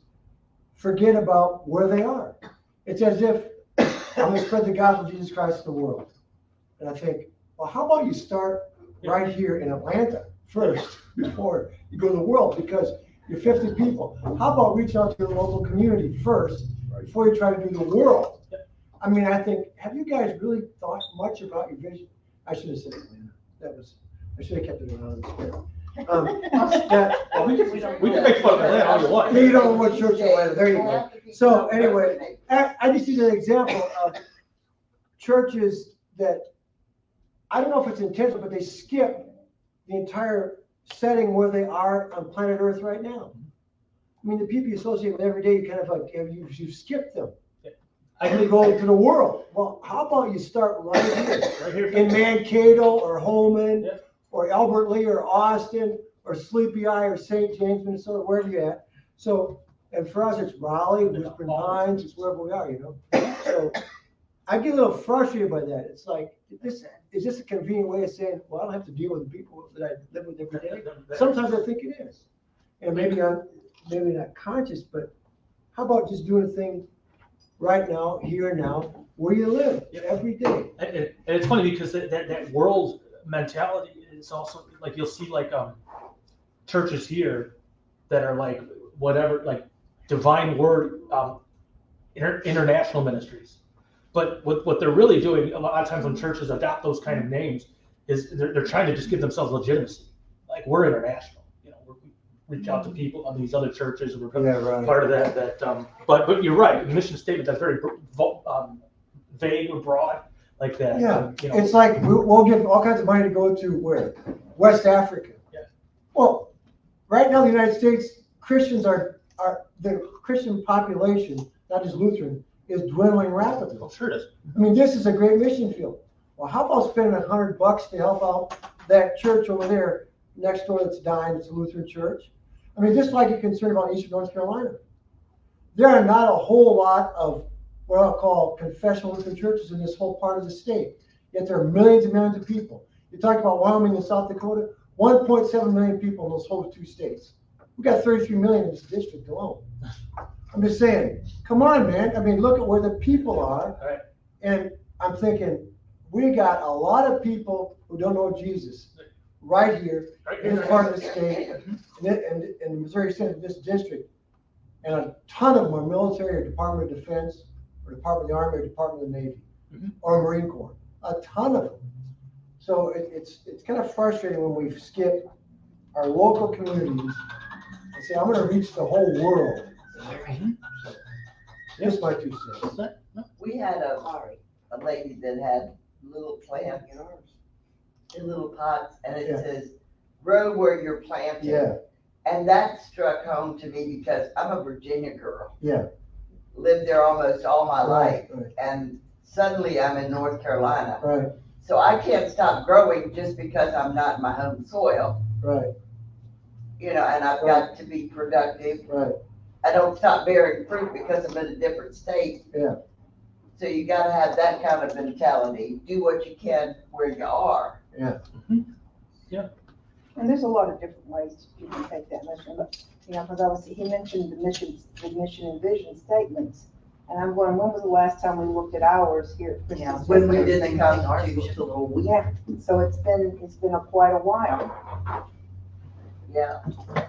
forget about where they are. It's as if I'm going to spread the gospel of Jesus Christ to the world. And I think, well, how about you start right here in Atlanta first before you go to the world, because you're 50 people. How about reach out to your local community first before you try to do the world? I mean, I think, have you guys really thought much about your vision? I should have said Atlanta. I should have kept it around the script. Well, we can make fun of Atlanta all you want. You don't know what church Atlanta, there you go. So anyway, I just need an example of churches that, I don't know if it's intentional, but they skip the entire setting where they are on planet Earth right now. I mean, the people you associate with every day, you kind of like, you skip them. I can go to the world. Well, how about you start right here in Mankato or Holman or Albert Lee or Austin or Sleepy Eye or St. James, Minnesota, wherever you're at. So, and for us, it's Raleigh, Whispering Pines, it's wherever we are, you know. So I get a little frustrated by that. It's like, is this a convenient way of saying, well, I don't have to deal with the people that I live with every day? Sometimes I think it is. And maybe I'm not conscious, but how about just doing a thing right now, here and now, where you live every day? And it's funny because that world mentality is also like, you'll see like churches here that are like whatever, like Divine Word international ministries. But what they're really doing a lot of times when churches adopt those kind of names is they're trying to just give themselves legitimacy. Like, we're international, you know, we reach out to people on these other churches, and we're part of that. But you're right, the mission statement that's very vague or broad like that. Yeah, you know, it's like we'll give all kinds of money to go to where? West Africa. Yeah. Well, right now the United States, Christians are the Christian population, not just Lutheran, is dwindling rapidly. Oh, sure it is. I mean, this is a great mission field. Well, how about spending $100 to help out that church over there next door that's dying? It's a Lutheran church. I mean, just like you're concerned about Eastern North Carolina. There are not a whole lot of what I'll call confessional Lutheran churches in this whole part of the state. Yet there are millions and millions of people. You talk about Wyoming and South Dakota, 1.7 million people in those whole two states. We got 33 million in this district alone. I'm just saying, come on, man. I mean, look at where the people are. Right. And I'm thinking, we got a lot of people who don't know Jesus right here in this part of the state and the Missouri Senate, this district. And a ton of them are military or Department of Defense or Department of the Army or Department of the Navy or Marine Corps. A ton of them. So it's kind of frustrating when we skip our local communities and say, I'm going to reach the whole world. So, just my 2 cents. We had a lady that had little plants in little pots, and it says, grow where you're planted. Yeah. And that struck home to me because I'm a Virginia girl. Yeah. Lived there almost all my life. Right. And suddenly I'm in North Carolina. Right. So I can't stop growing just because I'm not in my home soil. Right. You know, and I've got to be productive. Right. I don't stop bearing fruit because I'm in a different state. Yeah. So you gotta have that kind of mentality. Do what you can where you are. Yeah. And there's a lot of different ways you can take that mission, but, you know, because he mentioned the mission and vision statements. And I'm going, when was the last time we looked at ours here at Yeah, Christmas? when we did the Constitution. Yeah, so it's been quite a while. Yeah.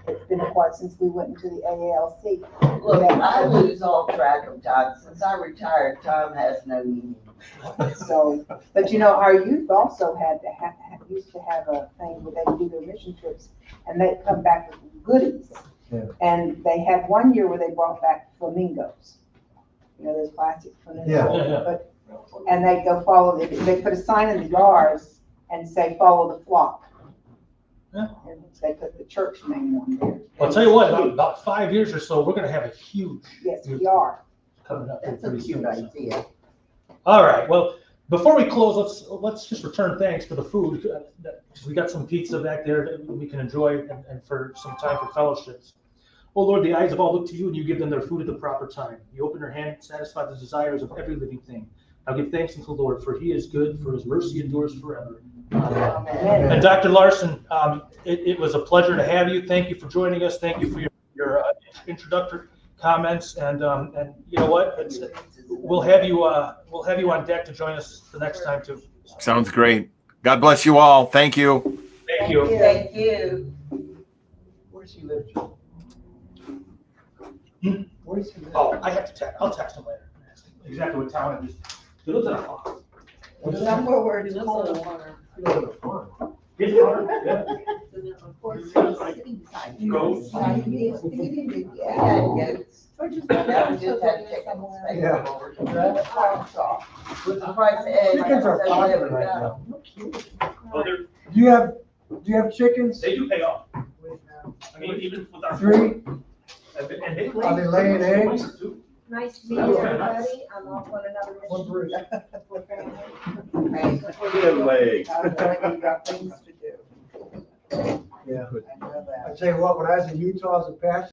It's been quite since we went into the AALC. Look, I lose all track of time. Since I retired, time has no meaning. So, but you know, our youth also used to have a thing where they do their mission trips and they come back with goodies. Yeah. And they had one year where they brought back flamingos. You know, those plastic flamingos. Yeah. And they go follow, they put a sign in the yards and say, follow the flock. Yeah. And they put the church name on there. Well, I'll tell you what, about 5 years or so, we're gonna have a huge. Yes, we are. Coming up. That's a cute idea. All right, well, before we close, let's just return thanks for the food. We got some pizza back there that we can enjoy and for some time for fellowships. Oh Lord, the eyes of all look to you and you give them their food at the proper time. You open your hand, satisfy the desires of every living thing. Now give thanks unto the Lord, for he is good, for his mercy endures forever. Amen. And Dr. Larson, it was a pleasure to have you. Thank you for joining us. Thank you for your introductory comments. And you know what? We'll have you on deck to join us the next time too. Sounds great. God bless you all. Thank you. Thank you. Thank you. Where does he live, Joe? Where does he live? Oh, I have to text. I'll text him later. exactly what town it is. He lives in a farm. Somewhere where He it's lives on cold. the water. You know, the farm. His farm, yeah. Of course, It's got, like, sitting beside goats. Yeah, yes. George's Yeah, got we that just over had there chickens. somewhere. They Yeah. come over to the farm shop. With the price of eggs. Chickens are so they popular would right go. now. No kidding. Well, they're, Do you have chickens? they do pay off. I mean, even with our. 3? And they lay. Are they laying eggs? Too. Nice to meet That you, was very nice. everybody. I'm off on another One mission. brood. Hey, Good legs. I'm telling you, got things to do. Yeah. I know that. I tell you what, when I was in Utah as a pastor,